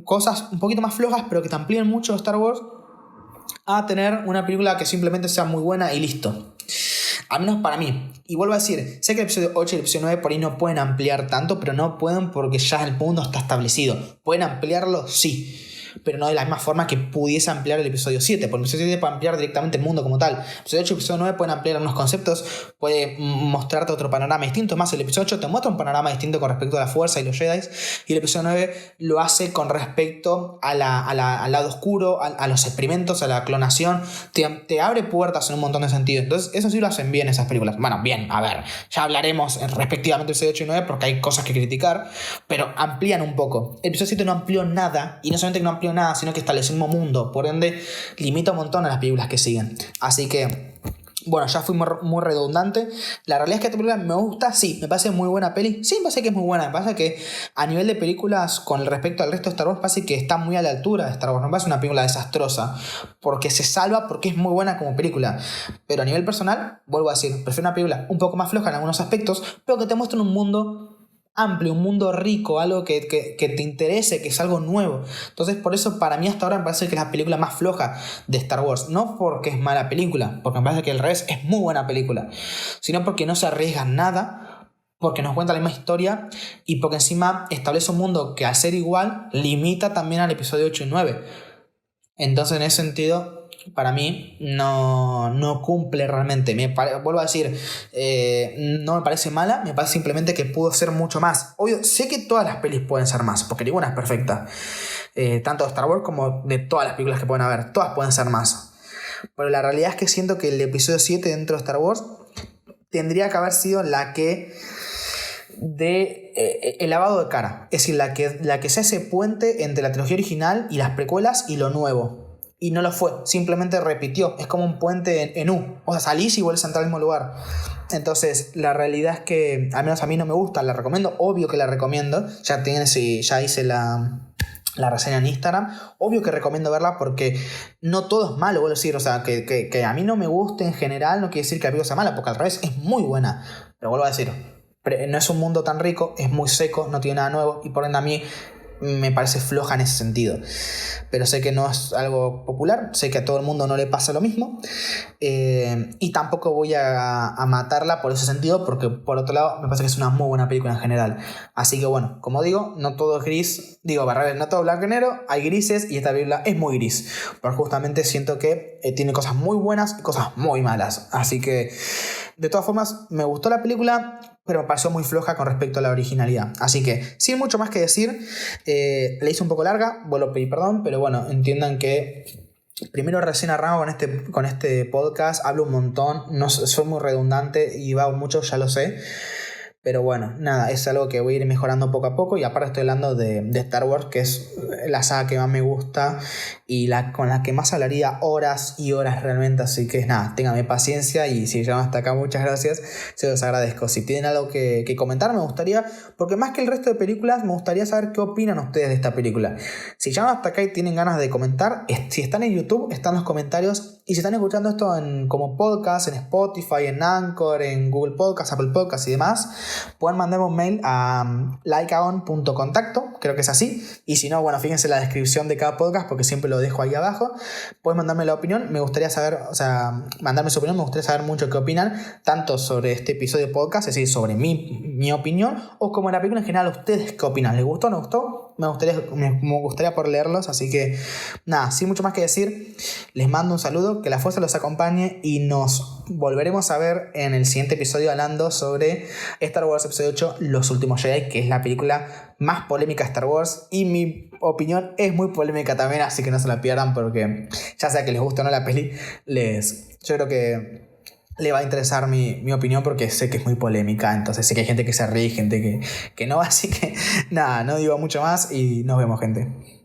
cosas un poquito más flojas, pero que te amplíen mucho Star Wars, a tener una película que simplemente sea muy buena y listo. Al menos para mí. Y vuelvo a decir, sé que el episodio 8 y el episodio 9 por ahí no pueden ampliar tanto, pero no pueden porque ya el mundo está establecido. ¿Pueden ampliarlo? Sí. Pero no de la misma forma que pudiese ampliar el episodio 7. Porque el episodio 7 puede ampliar directamente el mundo como tal. El episodio 8 y el episodio 9 pueden ampliar algunos conceptos, puede mostrarte otro panorama distinto. Es más, el episodio 8 te muestra un panorama distinto con respecto a la fuerza y los Jedi. Y el episodio 9 lo hace con respecto al lado oscuro, a los experimentos, a la clonación. Te abre puertas en un montón de sentidos. Entonces, eso sí lo hacen bien esas películas. Bueno, bien, a ver, ya hablaremos respectivamente del episodio 8 y 9 porque hay cosas que criticar, pero amplían un poco. El episodio 7 no amplió nada, y no solamente que no amplió nada, sino que estableció un nuevo mundo, por ende limita un montón a las películas que siguen. Así que, bueno, ya fui muy redundante. La realidad es que esta película me gusta, sí, me parece muy buena peli. Sí, me parece que es muy buena. Me parece que a nivel de películas, con respecto al resto de Star Wars, me parece que está muy a la altura de Star Wars. No me parece una película desastrosa, porque se salva, porque es muy buena como película. Pero a nivel personal, vuelvo a decir, prefiero una película un poco más floja en algunos aspectos, pero que te muestre un mundo amplio, un mundo rico, algo que te interese, que es algo nuevo. Entonces, por eso para mí hasta ahora me parece que es la película más floja de Star Wars. No porque es mala película, porque me parece que al revés es muy buena película, sino porque no se arriesga nada, porque nos cuenta la misma historia y porque encima establece un mundo que al ser igual limita también al episodio 8 y 9. Entonces, en ese sentido, para mí no cumple realmente. Vuelvo a decir, no me parece mala, me parece simplemente que pudo ser mucho más. Obvio, sé que todas las pelis pueden ser más, porque ninguna es perfecta. Tanto de Star Wars como de todas las películas que pueden haber, todas pueden ser más. Pero la realidad es que siento que el episodio 7 dentro de Star Wars tendría que haber sido la que el lavado de cara, es decir, la que se hace puente entre la trilogía original y las precuelas y lo nuevo, y no lo fue, simplemente repitió, es como un puente en U, o sea, salís y vuelves a entrar al mismo lugar. Entonces la realidad es que al menos a mí no me gusta, la recomiendo, obvio que la recomiendo, ya hice la reseña en Instagram, obvio que recomiendo verla porque no todo es malo, vuelvo a decir, o sea, que a mí no me guste en general no quiere decir que la película sea mala, porque al revés es muy buena, pero vuelvo a decir, no es un mundo tan rico, es muy seco, no tiene nada nuevo y por ende a mí me parece floja en ese sentido. Pero sé que no es algo popular, sé que a todo el mundo no le pasa lo mismo, y tampoco voy a matarla por ese sentido, porque por otro lado me parece que es una muy buena película en general. Así que bueno, como digo, no todo es gris, no todo blanco y negro, hay grises y esta película es muy gris, pero justamente siento que tiene cosas muy buenas y cosas muy malas. Así que de todas formas me gustó la película, pero me pareció muy floja con respecto a la originalidad. Así que, sin mucho más que decir, la hice un poco larga, vuelvo a pedir perdón, pero bueno, entiendan que primero recién arranco con este podcast, hablo un montón, no soy muy redundante y va mucho, ya lo sé. Pero bueno, nada, es algo que voy a ir mejorando poco a poco. Y aparte estoy hablando de Star Wars, que es la saga que más me gusta y con la que más hablaría horas y horas realmente. Así que nada, ténganme paciencia y si llegan hasta acá, muchas gracias, se los agradezco. Si tienen algo que comentar, me gustaría, porque más que el resto de películas, me gustaría saber qué opinan ustedes de esta película. Si llegan hasta acá y tienen ganas de comentar, si están en YouTube, están los comentarios. Y si están escuchando esto como podcast, en Spotify, en Anchor, en Google Podcast, Apple Podcast y demás, pueden mandarme un mail a likeaon.contacto, creo que es así, y si no, bueno, fíjense en la descripción de cada podcast porque siempre lo dejo ahí abajo. Pueden mandarme la opinión, me gustaría saber, mandarme su opinión, me gustaría saber mucho qué opinan, tanto sobre este episodio de podcast, es decir, sobre mi opinión, o como en la película en general, ustedes qué opinan, ¿les gustó o no gustó? Me gustaría por leerlos, así que nada, sin mucho más que decir, les mando un saludo, que la fuerza los acompañe y nos volveremos a ver en el siguiente episodio hablando sobre Star Wars Episodio 8, Los Últimos Jedi, que es la película más polémica de Star Wars y mi opinión es muy polémica también, así que no se la pierdan porque ya sea que les guste o no la peli, yo creo que le va a interesar mi opinión porque sé que es muy polémica, entonces sé que hay gente que se ríe y gente que no, así que nada, no digo mucho más y nos vemos, gente.